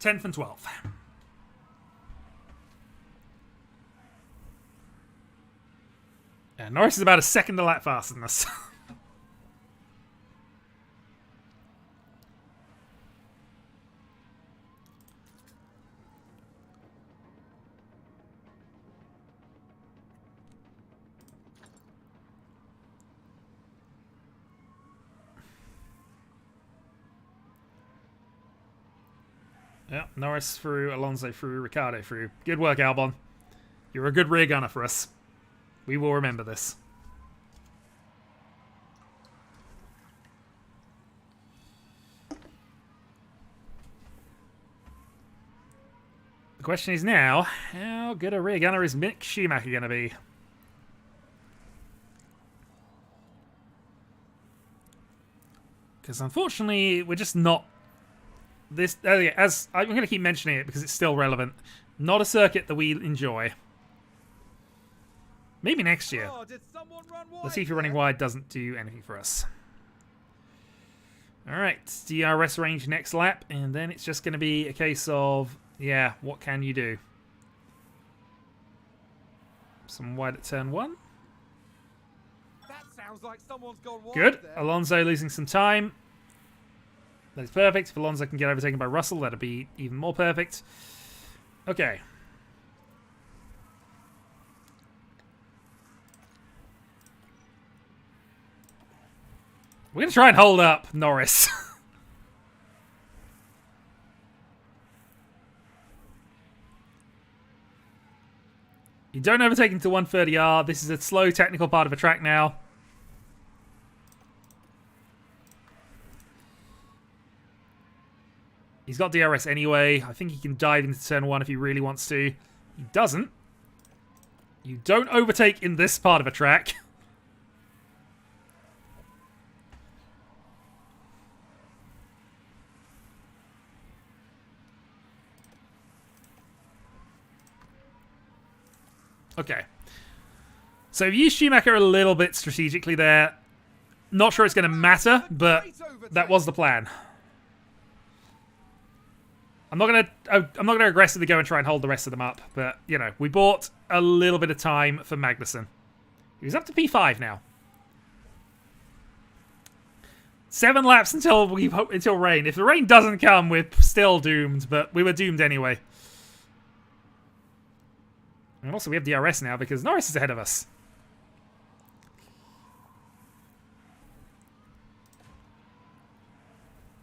10th and 12th. Yeah, Norris is about a second a lap faster than us. Yeah, Norris through, Alonso through, Ricciardo through. Good work, Albon. You're a good rear gunner for us. We will remember this. The question is now, how good a rear gunner is Mick Schumacher going to be? Because unfortunately, we're just not... This, as I'm going to keep mentioning it because it's still relevant. Not a circuit that we enjoy. Maybe next year. Oh, did someone run wide? Let's see if you're running wide doesn't do anything for us. Alright, DRS range next lap, and then it's just going to be a case of, yeah, what can you do? Some wide at turn 1. That sounds like someone's gone wide Good. there. Alonso losing some time. That is perfect. If Alonso can get overtaken by Russell, that'd be even more perfect. Okay. We're going to try and hold up Norris. You don't overtake into 130R. This is a slow technical part of a track now. He's got DRS anyway. I think he can dive into turn 1 if he really wants to. He doesn't. You don't overtake in this part of a track. Okay. So you used Schumacher a little bit strategically there. Not sure it's going to matter, but that was the plan. I'm not gonna aggressively go and try and hold the rest of them up, but you know, we bought a little bit of time for Magnussen. He's up to P5 now. 7 laps until rain. If the rain doesn't come, we're still doomed, but we were doomed anyway. And also we have DRS now because Norris is ahead of us.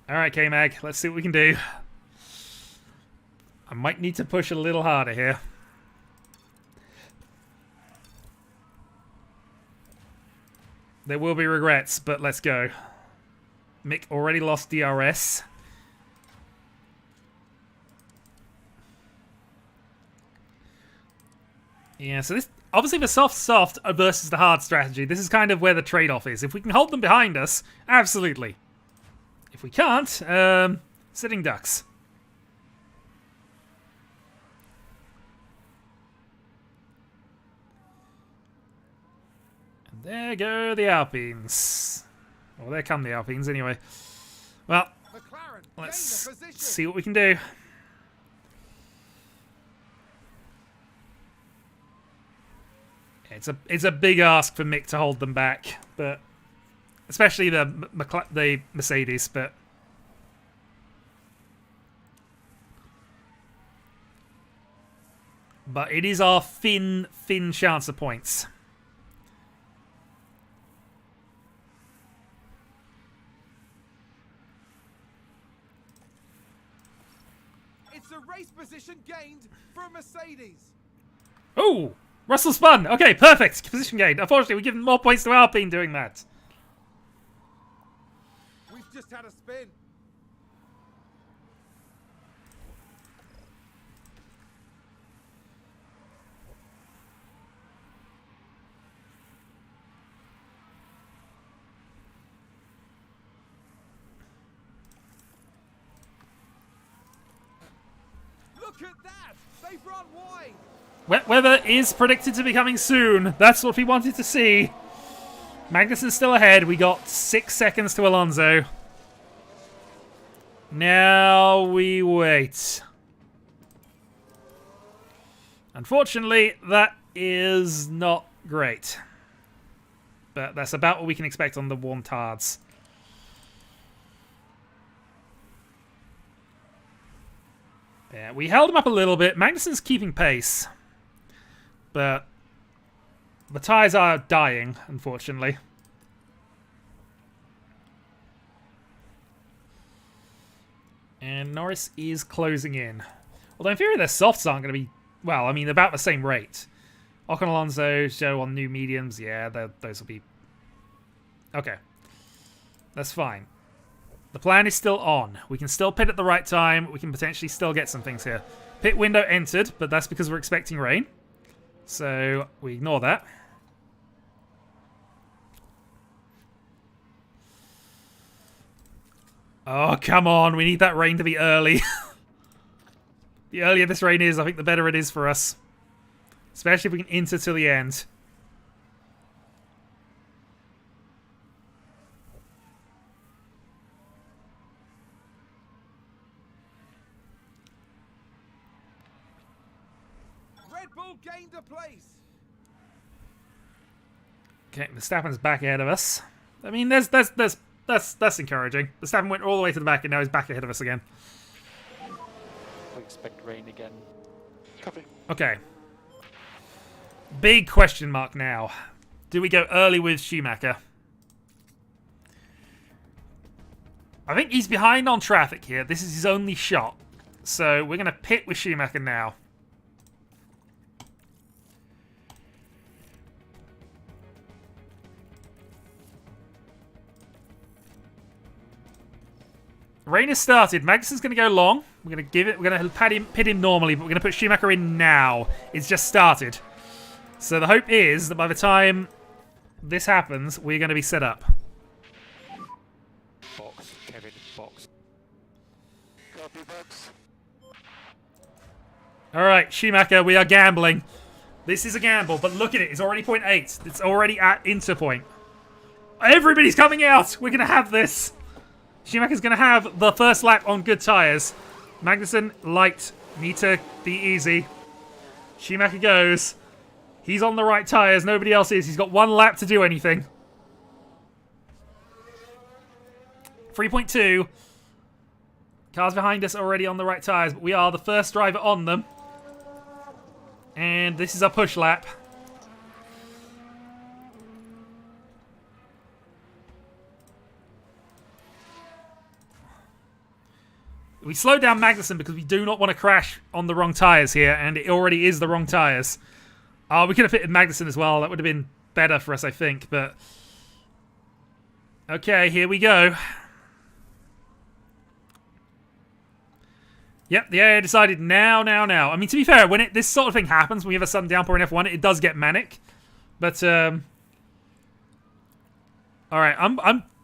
Alright, K-Mag, let's see what we can do. I might need to push a little harder here. There will be regrets, but let's go. Mick already lost DRS. Yeah, so this obviously the soft versus the hard strategy. This is kind of where the trade-off is. If we can hold them behind us, absolutely. If we can't, sitting ducks. And there go the Alpines. Well, there come the Alpines anyway. Well, let's see what we can do. It's a big ask for Mick to hold them back, but especially the Mercedes, but it is our thin chance of points. It's a race position gained for a Mercedes. Oh, Russell spun. Okay, perfect. Position gained. Unfortunately, we're giving more points to Alpine doing that. We've just had a spin. Look at that! They've run wide! Wet weather is predicted to be coming soon. That's what we wanted to see. Magnussen's still ahead. We got 6 seconds to Alonso. Now we wait. Unfortunately, that is not great. But that's about what we can expect on the warm tards. Yeah, we held him up a little bit. Magnussen's keeping pace. But the tyres are dying, unfortunately. And Norris is closing in. Although in theory their softs aren't going to be, well, I mean, about the same rate. Ocon Alonso, Joe on new mediums. Yeah, those will be... Okay. That's fine. The plan is still on. We can still pit at the right time. We can potentially still get some things here. Pit window entered, but that's because we're expecting rain. So we ignore that. Oh, come on. We need that rain to be early. The earlier this rain is, I think the better it is for us. Especially if we can enter to the end. Red Bull gained a place. Okay, Verstappen's back ahead of us. I mean, that's encouraging. Verstappen went all the way to the back, and now he's back ahead of us again. We expect rain again. Copy. Okay. Big question mark now. Do we go early with Schumacher? I think he's behind on traffic here. This is his only shot. So we're going to pit with Schumacher now. Rain has started. Magnussen's going to go long. We're going to give it. We're going to pit him normally, but we're going to put Schumacher in now. It's just started. So the hope is that by the time this happens, we're going to be set up. Box, Kevin, box. Copy, box. All right, Schumacher, we are gambling. This is a gamble, but look at it. It's already 0.8. It's already at interpoint. Everybody's coming out. We're going to have this. Schumacher's going to have the first lap on good tyres. Magnussen, light. Need to be easy. Schumacher goes. He's on the right tyres. Nobody else is. He's got one lap to do anything. 3.2. Cars behind us are already on the right tyres, but we are the first driver on them. And this is a push lap. We slowed down Magnussen because we do not want to crash on the wrong tyres here, and it already is the wrong tyres. We could have fitted Magnussen as well. That would have been better for us, I think, but... Okay, here we go. Yep, the AI decided now. I mean, to be fair, when this sort of thing happens, when we have a sudden downpour in F1, it does get manic. But, Alright,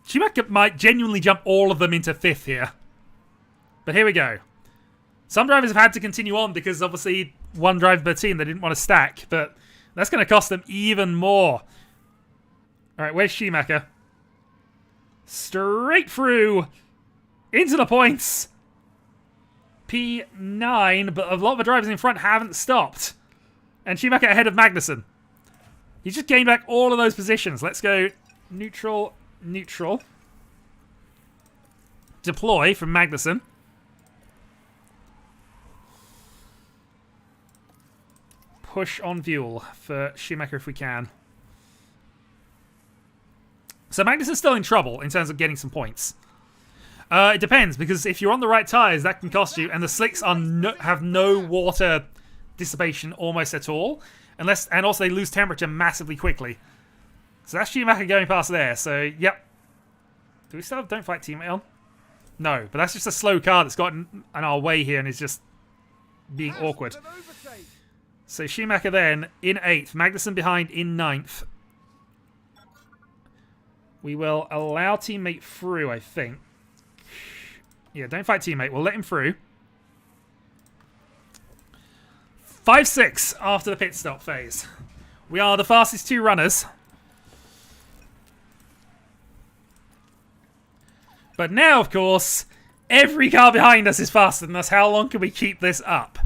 Schumacher might genuinely jump all of them into 5th here. But here we go. Some drivers have had to continue on because obviously one driver per team, they didn't want to stack. But that's going to cost them even more. Alright, where's Schumacher? Straight through. Into the points. P9, but a lot of the drivers in front haven't stopped. And Schumacher ahead of Magnussen. He's just gained back all of those positions. Let's go neutral, neutral. Deploy from Magnussen. Push on fuel for Schumacher if we can. So Magnussen's still in trouble in terms of getting some points. It depends, because if you're on the right tyres, that can cost you, and the slicks are have no water dissipation almost at all, and also they lose temperature massively quickly. So that's Schumacher going past there, so yep. Do we still have Don't Fight teammate on? No, but that's just a slow car that's gotten in our way here and is just being awkward. So Schumacher then in 8th, Magnussen behind in 9th. We will allow teammate through, I think. Yeah, Don't Fight teammate. We'll let him through. 5-6 after the pit stop phase. We are the fastest 2 runners. But now, of course, every car behind us is faster than us. How long can we keep this up?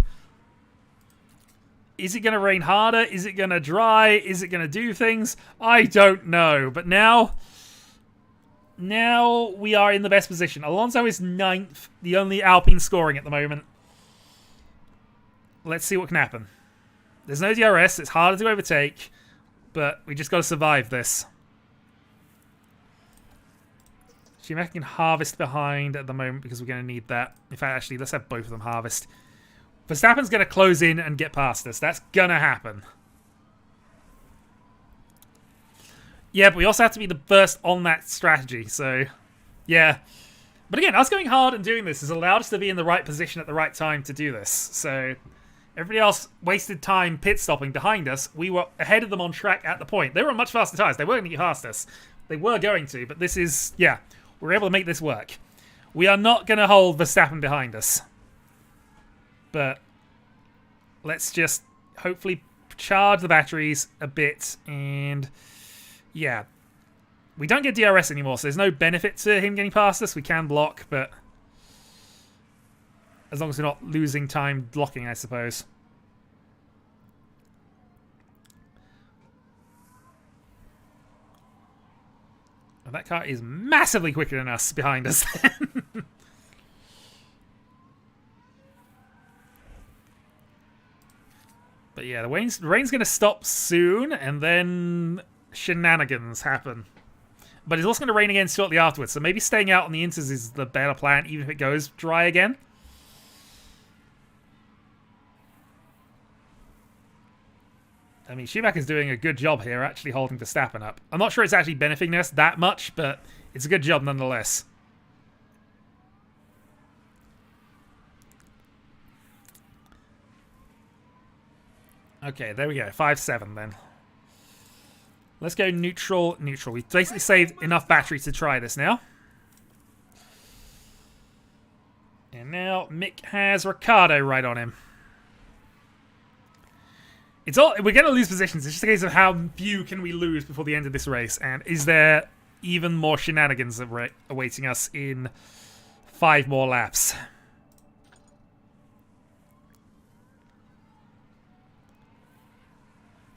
Is it going to rain harder? Is it going to dry? Is it going to do things? I don't know. But now we are in the best position. Alonso is 9th, the only Alpine scoring at the moment. Let's see what can happen. There's no DRS. It's harder to overtake. But we just got to survive this. Schumacher can harvest behind at the moment because we're going to need that. In fact, actually, let's have both of them harvest. Verstappen's going to close in and get past us. That's going to happen. Yeah, but we also have to be the first on that strategy. So, yeah. But again, us going hard and doing this has allowed us to be in the right position at the right time to do this. So everybody else wasted time pit stopping behind us. We were ahead of them on track at the point. They were on much faster tyres. They weren't going to get past us. They were going to, but this is, yeah, we're able to make this work. We are not going to hold Verstappen behind us. But let's just hopefully charge the batteries a bit. And yeah, we don't get DRS anymore, so there's no benefit to him getting past us. We can block, but as long as we're not losing time blocking, I suppose. Oh, that car is massively quicker than us behind us. But yeah, the rain's going to stop soon, and then shenanigans happen. But it's also going to rain again shortly afterwards, so maybe staying out on the inters is the better plan, even if it goes dry again. I mean, Schumacher's doing a good job here, actually holding Verstappen up. I'm not sure it's actually benefiting us that much, but it's a good job nonetheless. Okay, there we go. 5-7 then. Let's go neutral, neutral. We've basically saved enough battery to try this now. And now Mick has Ricciardo right on him. It's all, we're going to lose positions. It's just a case of how few can we lose before the end of this race. And is there even more shenanigans awaiting us in 5 more laps?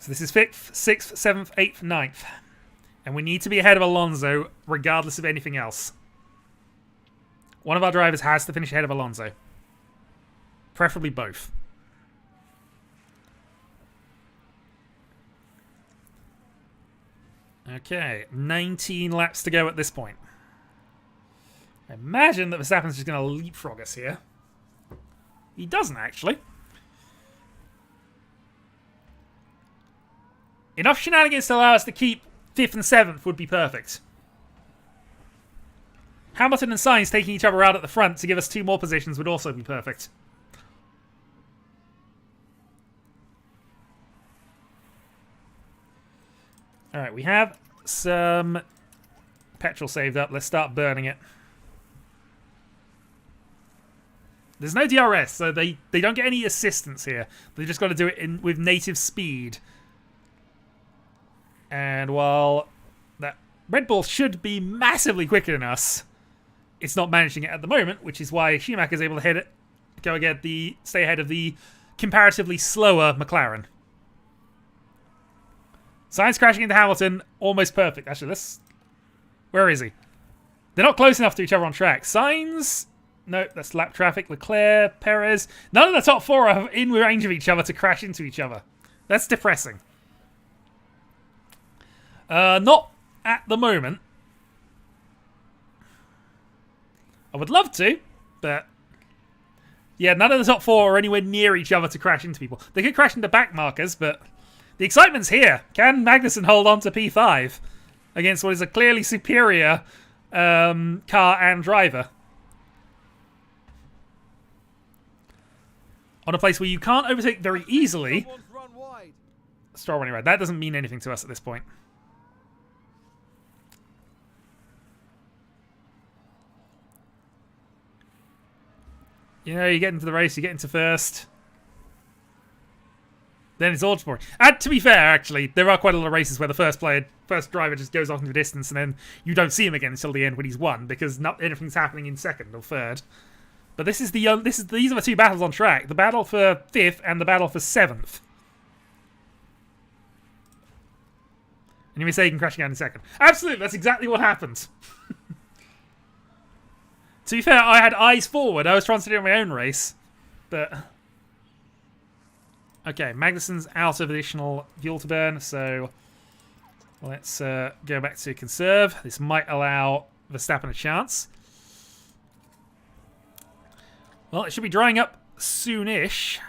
So this is 5th, 6th, 7th, 8th, 9th. And we need to be ahead of Alonso regardless of anything else. One of our drivers has to finish ahead of Alonso. Preferably both. Okay, 19 laps to go at this point. I imagine that Verstappen's just going to leapfrog us here. He doesn't, actually. Enough shenanigans to allow us to keep 5th and 7th would be perfect. Hamilton and Sainz taking each other out at the front to give us 2 more positions would also be perfect. Alright, we have some petrol saved up. Let's start burning it. There's no DRS, so they don't get any assistance here. They just got to do it with native speed. And while that Red Bull should be massively quicker than us, it's not managing it at the moment, which is why Schumacher is able to stay ahead of the comparatively slower McLaren. Sainz crashing into Hamilton, almost perfect. Actually, where is he? They're not close enough to each other on track. Sainz, no, that's lap traffic. Leclerc, Perez, none of the top 4 are in range of each other to crash into each other. That's depressing. Not at the moment. I would love to, but yeah, none of the top 4 are anywhere near each other to crash into people. They could crash into back markers, but the excitement's here. Can Magnussen hold on to P5 against what is a clearly superior car and driver? On a place where you can't overtake very easily. Someone's run wide. Stroll running right. That doesn't mean anything to us at this point. You know, you get into the race, you get into first. Then it's all boring. And to be fair, actually, there are quite a lot of races where the first driver just goes off into the distance and then you don't see him again until the end when he's won because not anything's happening in second or third. But these are the 2 battles on track: the battle for 5th and the battle for 7th. And you may say you can crash again in second. Absolutely, that's exactly what happened. To be fair, I had eyes forward. I was trying to do my own race, but okay, Magnussen's out of additional fuel to burn, so let's go back to conserve. This might allow Verstappen a chance. Well, it should be drying up soonish.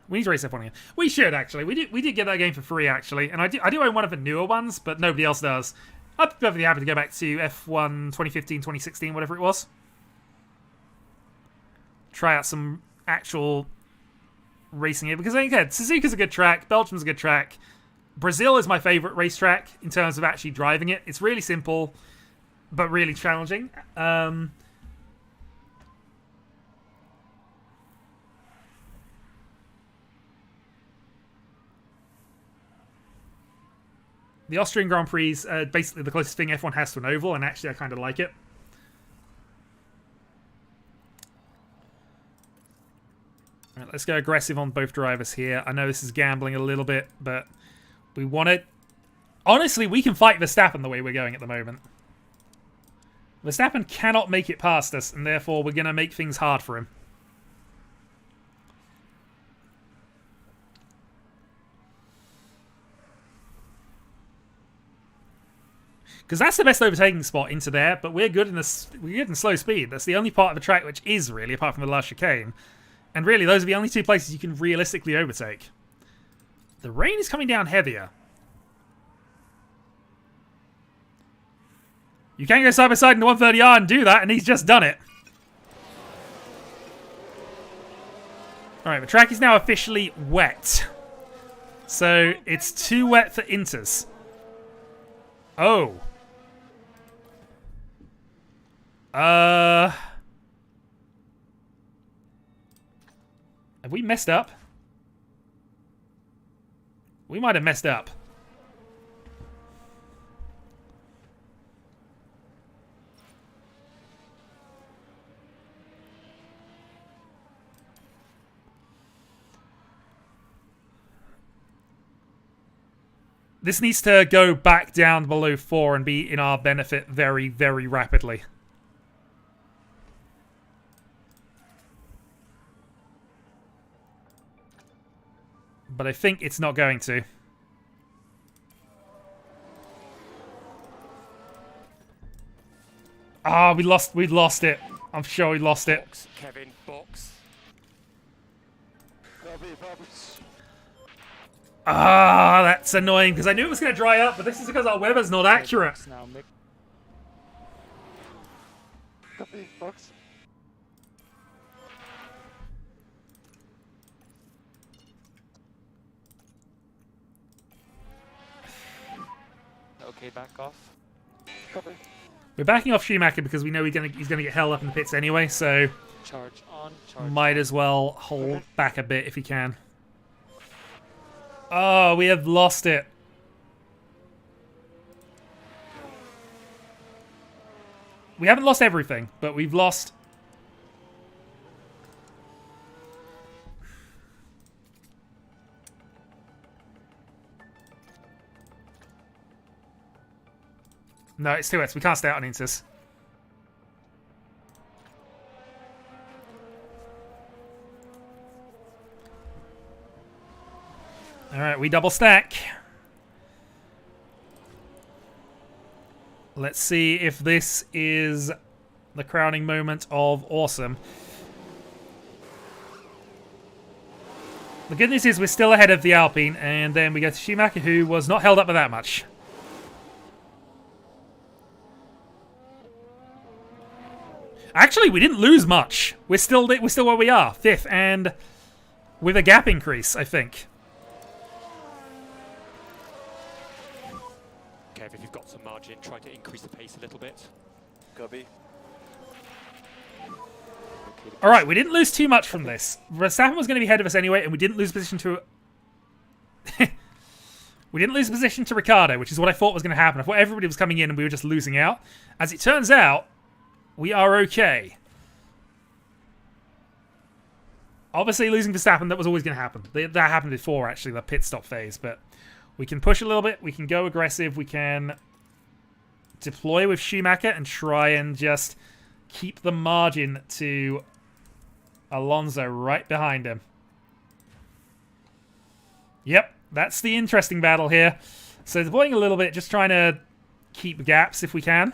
We need to race F1 again. We should, actually. We did get that game for free, actually, and I do own one of the newer ones, but nobody else does. I'd be perfectly happy to go back to F1 2015, 2016, whatever it was. try out some actual racing here. Because, again, Suzuka's a good track. Belgium's a good track. Brazil is my favourite racetrack in terms of actually driving it. It's really simple, but really challenging. The Austrian Grand Prix is basically the closest thing F1 has to an oval, and actually I kind of like it. All right, let's go aggressive on both drivers here. I know this is gambling a little bit, but we want it. Honestly, we can fight Verstappen the way we're going at the moment. Verstappen cannot make it past us, and therefore we're going to make things hard for him. Because that's the best overtaking spot into there, but we're good in slow speed. That's the only part of the track which is really, apart from the last chicane. And really, those are the only two places you can realistically overtake. The rain is coming down heavier. You can go side by side in the 130R and do that, and he's just done it. Alright, the track is now officially wet. So, it's too wet for inters. Oh. Have we messed up? We might have messed up. This needs to go back down below 4 and be in our benefit very, very rapidly. But I think it's not going to. Ah, we lost it. I'm sure we lost it. Box, Kevin, box. Ah, that's annoying because I knew it was going to dry up, but this is because our weather's not accurate. Now, Mick. Copy, box. Okay, back off. Copy. We're backing off Schumacher because we know he's gonna get held up in the pits anyway, so Charge on, charge might as well hold back a bit if he can. Oh, we have lost it. We haven't lost everything, but we've lost... No, it's too wet. We can't stay out on Inters. Alright, we double stack. Let's see if this is the crowning moment of awesome. The good news is we're still ahead of the Alpine, and then we go to Schumacher, who was not held up by that much. Actually, we didn't lose much. We're still where we are, 5th, and with a gap increase, I think. Kev, if you've got some margin, try to increase the pace a little bit. Copy. Okay, All right, we didn't lose too much from this. Verstappen was going to be ahead of us anyway, and we didn't lose position to... we didn't lose position to Ricciardo, which is what I thought was going to happen. I thought everybody was coming in and we were just losing out. As it turns out, we are okay. Obviously, losing Verstappen, that was always going to happen. That happened before, actually, the pit stop phase. But we can push a little bit. We can go aggressive. We can deploy with Schumacher and try and just keep the margin to Alonso right behind him. Yep, that's the interesting battle here. So deploying a little bit, just trying to keep gaps if we can.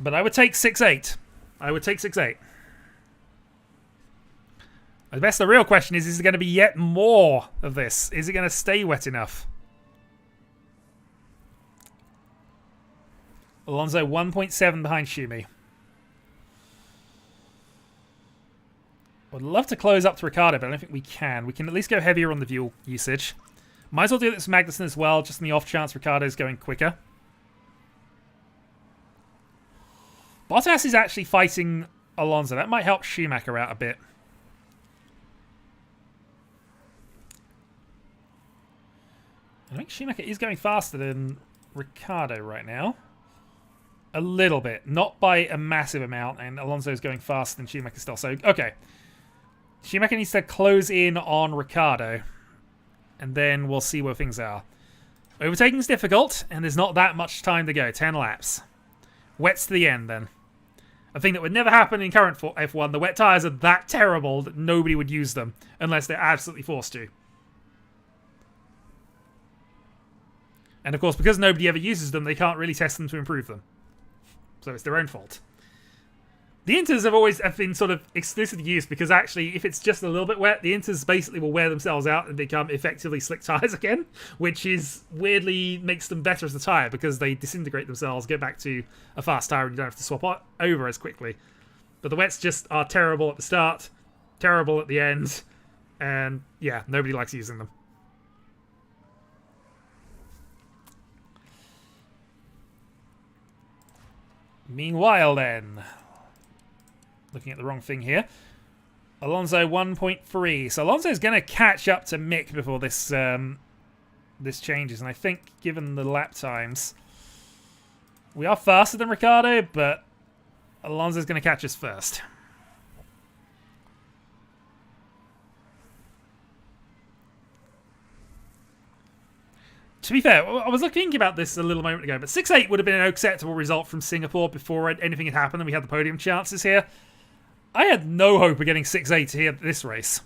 But I would take 6-8. I would take 6-8. I guess the real question is there going to be yet more of this? Is it going to stay wet enough? Alonso 1.7 behind Schumi. I'd love to close up to Ricciardo, but I don't think we can. We can at least go heavier on the fuel usage. Might as well do this with Magnussen as well, just in the off chance Ricciardo's going quicker. Bottas is actually fighting Alonso. That might help Schumacher out a bit. I think Schumacher is going faster than Ricciardo right now. A little bit. Not by a massive amount, and Alonso is going faster than Schumacher still. So, okay. Schumacher needs to close in on Ricciardo, and then we'll see where things are. Overtaking is difficult, and there's not that much time to go. 10 laps. Wets to the end, then. A thing that would never happen in current F1. The wet tyres are that terrible that nobody would use them, unless they're absolutely forced to. And of course, because nobody ever uses them, they can't really test them to improve them. So it's their own fault. The inters have been sort of exclusively used because actually, if it's just a little bit wet, the inters basically will wear themselves out and become effectively slick tyres again, which is weirdly makes them better as a tyre because they disintegrate themselves, get back to a fast tyre, and you don't have to swap over as quickly. But the wets just are terrible at the start, terrible at the end, and yeah, nobody likes using them. Meanwhile, then, looking at the wrong thing here, Alonso 1.3. So Alonso's going to catch up to Mick before this this changes, and I think, given the lap times, we are faster than Ricciardo, but Alonso's going to catch us first. To be fair, I was thinking about this a little moment ago, but 6-8 would have been an acceptable result from Singapore before anything had happened and we had the podium chances here. I had no hope of getting 6-8 here at this race.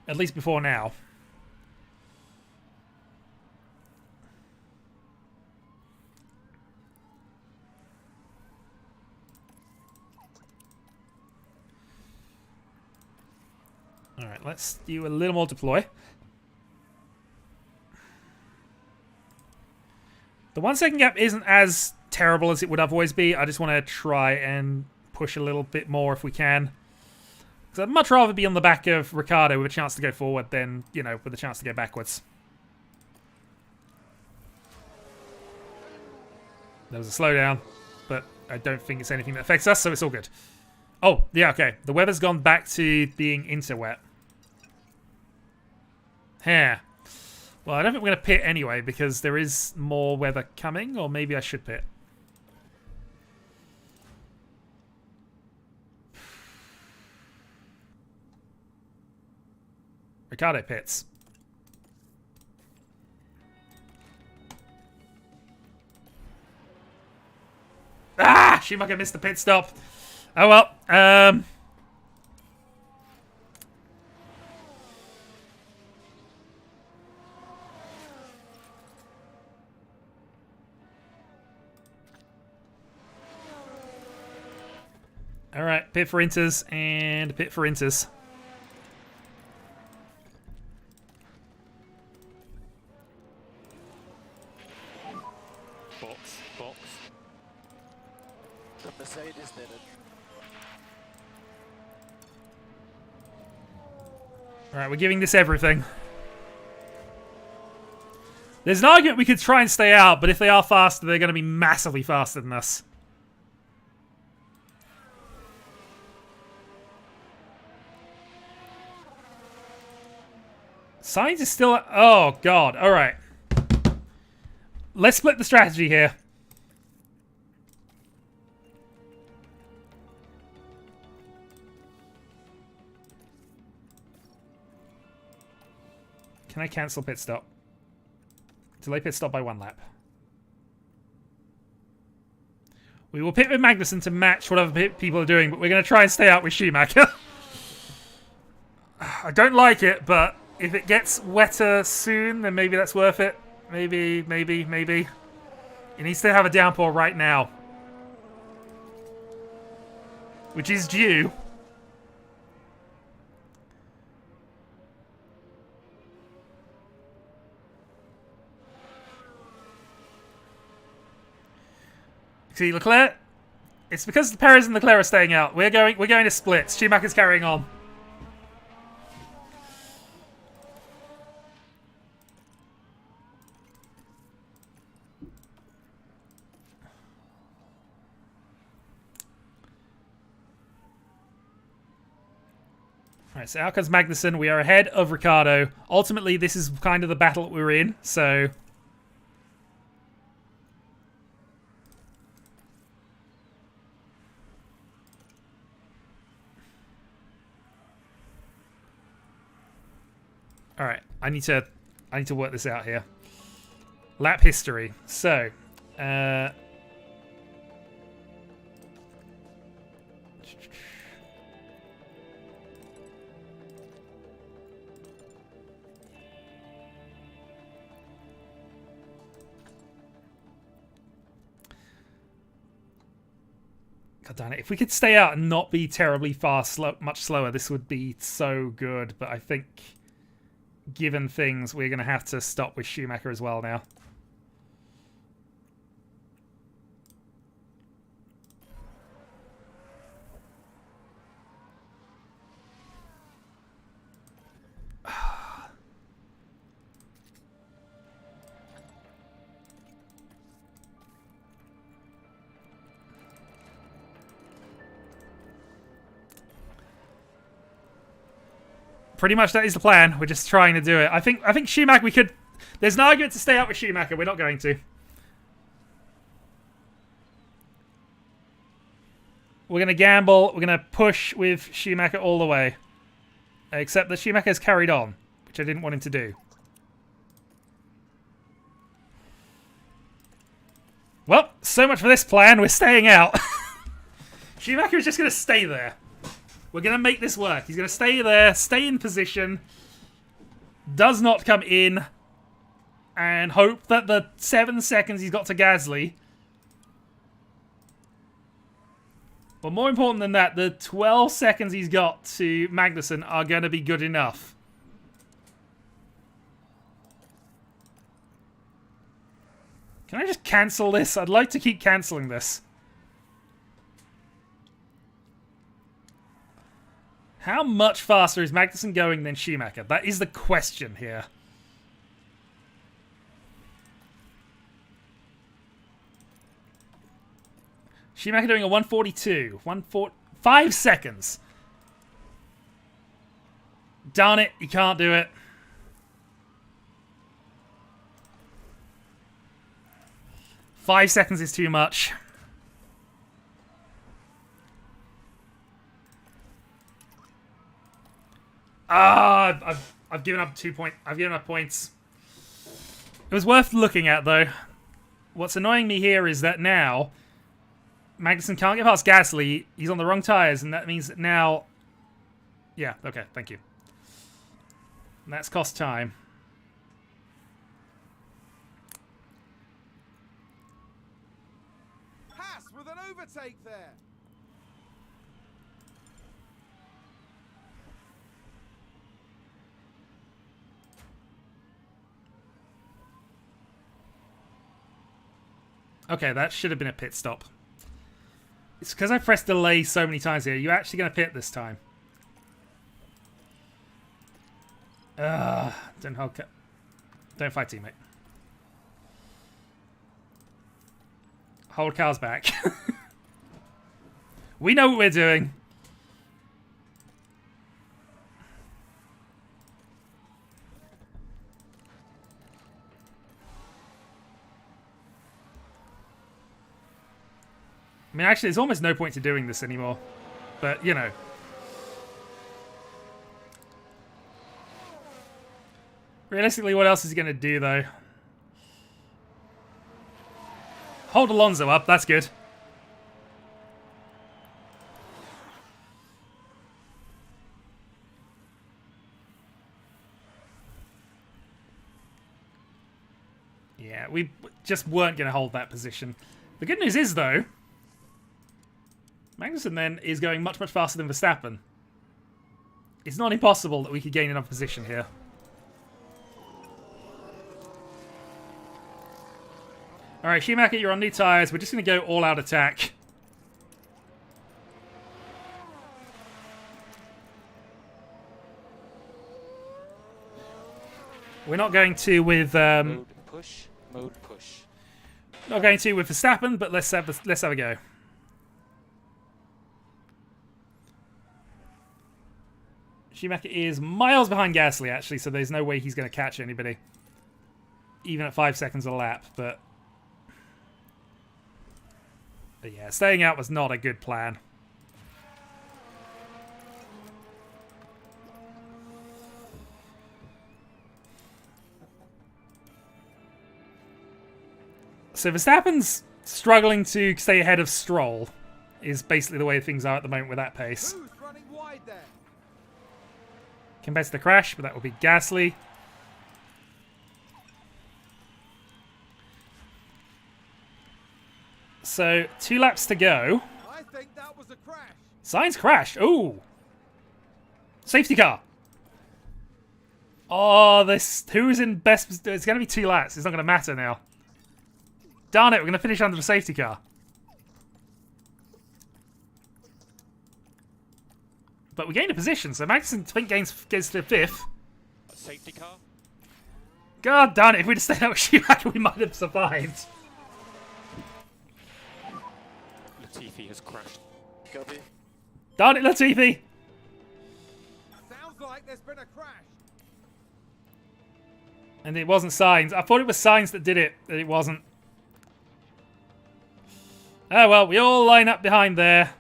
At least before now. Alright, let's do a little more deploy. The 1 second gap isn't as terrible as it would otherwise be. I just want to try and push a little bit more if we can. Because I'd much rather be on the back of Ricciardo with a chance to go forward than, you know, with a chance to go backwards. There was a slowdown, but I don't think it's anything that affects us, so it's all good. Oh, yeah, okay. The weather's gone back to being interwet. Here. Well, I don't think we're going to pit anyway, because there is more weather coming, or maybe I should pit. Ricciardo pits. Ah! Schumacher missed the pit stop. Oh well. Alright, pit for inters and pit for inters. Box. The Mercedes did it. Alright, we're giving this everything. There's an argument we could try and stay out, but if they are faster, they're going to be massively faster than us. Sainz is still... Oh, God. All right. Let's split the strategy here. Can I cancel pit stop? Delay pit stop by 1 lap. We will pit with Magnussen to match what other people are doing, but we're going to try and stay out with Schumacher. I don't like it, but... if it gets wetter soon, then maybe that's worth it. Maybe. It needs to have a downpour right now. Which is due. See, Leclerc. It's because the Perez and Leclerc are staying out. We're going to splits. Schumacher's carrying on. Alright, so out comes Magnussen. We are ahead of Ricciardo. Ultimately, this is kind of the battle that we're in, so... Alright, I need to work this out here. Lap history. So, God damn it. If we could stay out and not be terribly fast, much slower, this would be so good. But I think, given things, we're going to have to stop with Schumacher as well now. Pretty much that is the plan. We're just trying to do it. I think Schumacher, we could... There's an argument to stay out with Schumacher. We're not going to. We're going to gamble. We're going to push with Schumacher all the way. Except that Schumacher's carried on, which I didn't want him to do. Well, so much for this plan. We're staying out. Schumacher is just going to stay there. We're going to make this work. He's going to stay there, stay in position, does not come in, and hope that the 7 seconds he's got to Gasly... But more important than that, the 12 seconds he's got to Magnussen are going to be good enough. Can I just cancel this? I'd like to keep cancelling this. How much faster is Magnussen going than Schumacher? That is the question here. Schumacher doing a 142. 5 seconds. Darn it, you can't do it. Five seconds is too much. Ah, I've given up 2 points. I've given up points. It was worth looking at, though. What's annoying me here is that now Magnussen can't get past Gasly. He's on the wrong tyres, and that means that now... Yeah, okay, thank you. And that's cost time. Haas with an overtake there. Okay, that should have been a pit stop. It's because I pressed delay so many times here. You're actually going to pit this time. Don't hold... Don't fight, teammate. Hold cars back. We know what we're doing. I mean, actually, there's almost no point to doing this anymore. But, you know. Realistically, what else is he going to do, though? Hold Alonso up. That's good. Yeah, we just weren't going to hold that position. The good news is, though... Magnussen then is going much, much faster than Verstappen. It's not impossible that we could gain enough position here. Alright, Schumacher, you're on new tyres. We're just going to go all-out attack. We're not going to with... Mode push. Mode push. Not going to with Verstappen, but let's have a go. Schumacher is miles behind Gasly, actually, so there's no way he's going to catch anybody. Even at 5 seconds a lap, but yeah, staying out was not a good plan. So Verstappen's struggling to stay ahead of Stroll, is basically the way things are at the moment with that pace. Who's running wide there? Compared to the crash, but that will be Gasly. So 2 laps to go. I think that was a crash. Sainz crashed. Ooh. Safety car. Oh, who's in best... It's going to be 2 laps. It's not going to matter now. Darn it, we're going to finish under the safety car. But we gained a position, so Magnussen, I think, gets to 5th. Safety car. God darn it, if we'd have stayed out with Schumacher, we might have survived. Latifi has crashed. Copy. Darn it, Latifi. Sounds like there's been a crash. And it wasn't Sainz. I thought it was Sainz that did it, but it wasn't. Oh well, we all line up behind there.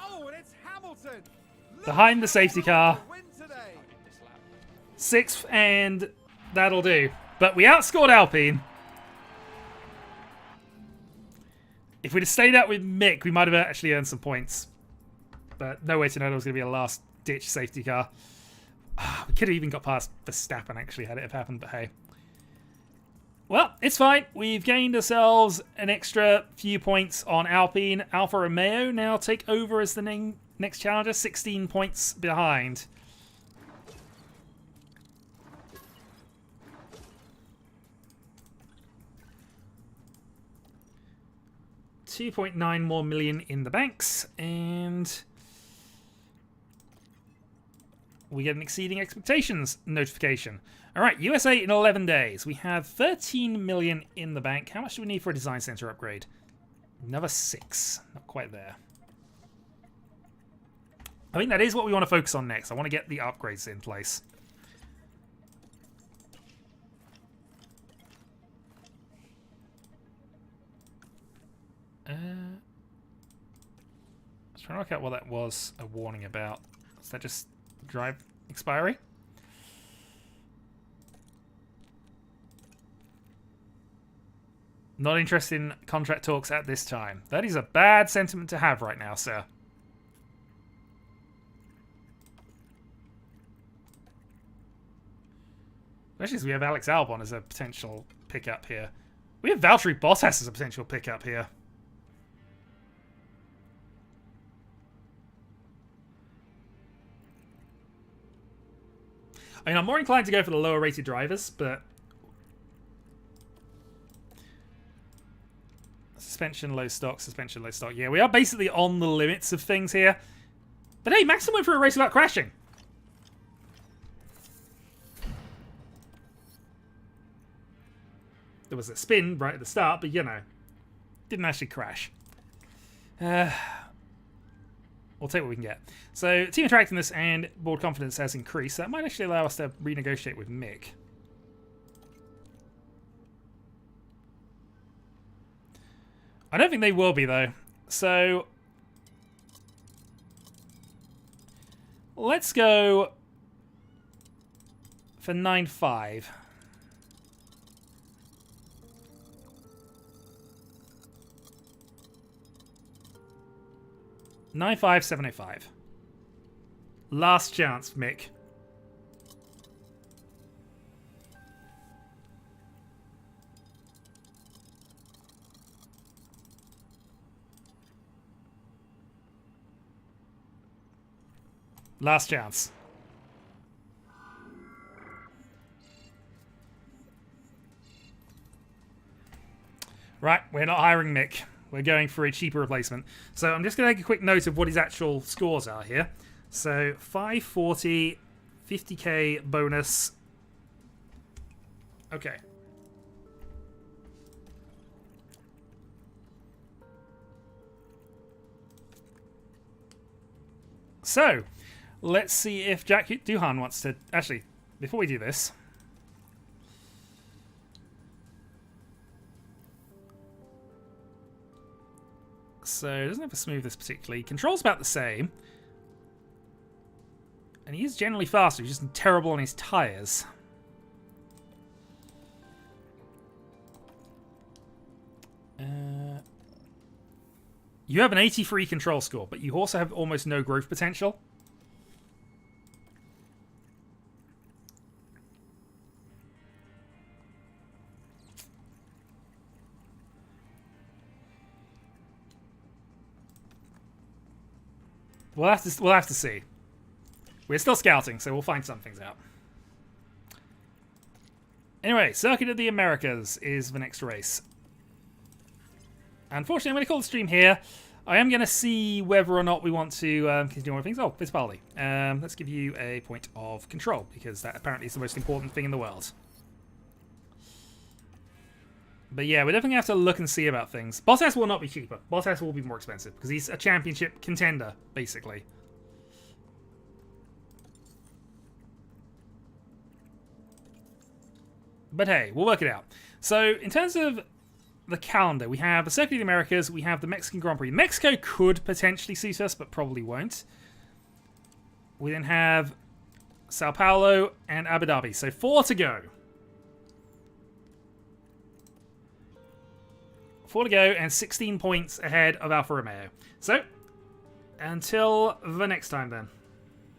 Oh, and it's Hamilton. Behind the safety car. Win today. 6th, and that'll do. But we outscored Alpine. If we'd have stayed out with Mick, we might have actually earned some points. But no way to know there was going to be a last-ditch safety car. We could have even got past Verstappen, actually, had it have happened, but hey. Well, it's fine. We've gained ourselves an extra few points on Alpine. Alfa Romeo now take over as the next challenger, 16 points behind. $2.9 more million in the banks, and we get an exceeding expectations notification. All right, USA in 11 days. We have 13 million in the bank. How much do we need for a design center upgrade? Another 6. Not quite there. I think that is what we want to focus on next. I want to get the upgrades in place. I was trying to work out what that was a warning about. Is that just drive expiry? Not interested in contract talks at this time. That is a bad sentiment to have right now, sir. Especially as we have Alex Albon as a potential pickup here. We have Valtteri Bottas as a potential pickup here. I mean, I'm more inclined to go for the lower rated drivers, but suspension, low stock, suspension, low stock. Yeah, we are basically on the limits of things here. But hey, Maxim went for a race without crashing. There was a spin right at the start, but you know, didn't actually crash. We'll take what we can get. So, team attractiveness and board confidence has increased. That might actually allow us to renegotiate with Mick. I don't think they will be, though. So, let's go for 9.5. $9,575. Last chance, Mick. Last chance. Right, we're not hiring Mick. We're going for a cheaper replacement. So I'm just going to take a quick note of what his actual scores are here. So 540, 50k bonus. Okay. So, let's see if Jack Duhan wants to... Actually, before we do this... So, it doesn't have to smooth this particularly. Control's about the same. And he is generally faster. He's just terrible on his tyres. You have an 83 control score, but you also have almost no growth potential. We'll have to see. We're still scouting, so we'll find some things out. Anyway, Circuit of the Americas is the next race. Unfortunately, I'm going to call the stream here. I am going to see whether or not we want to continue on things. Oh, Fittipaldi. Let's give you a point of control, because that apparently is the most important thing in the world. But yeah, we're definitely going to have to look and see about things. Bottas will not be cheaper. Bottas will be more expensive, because he's a championship contender, basically. But hey, we'll work it out. So, in terms of the calendar, we have the Circuit of the Americas, we have the Mexican Grand Prix. Mexico could potentially suit us, but probably won't. We then have Sao Paulo and Abu Dhabi. So 4 to go. 4 to go and 16 points ahead of Alfa Romeo. So, until the next time then.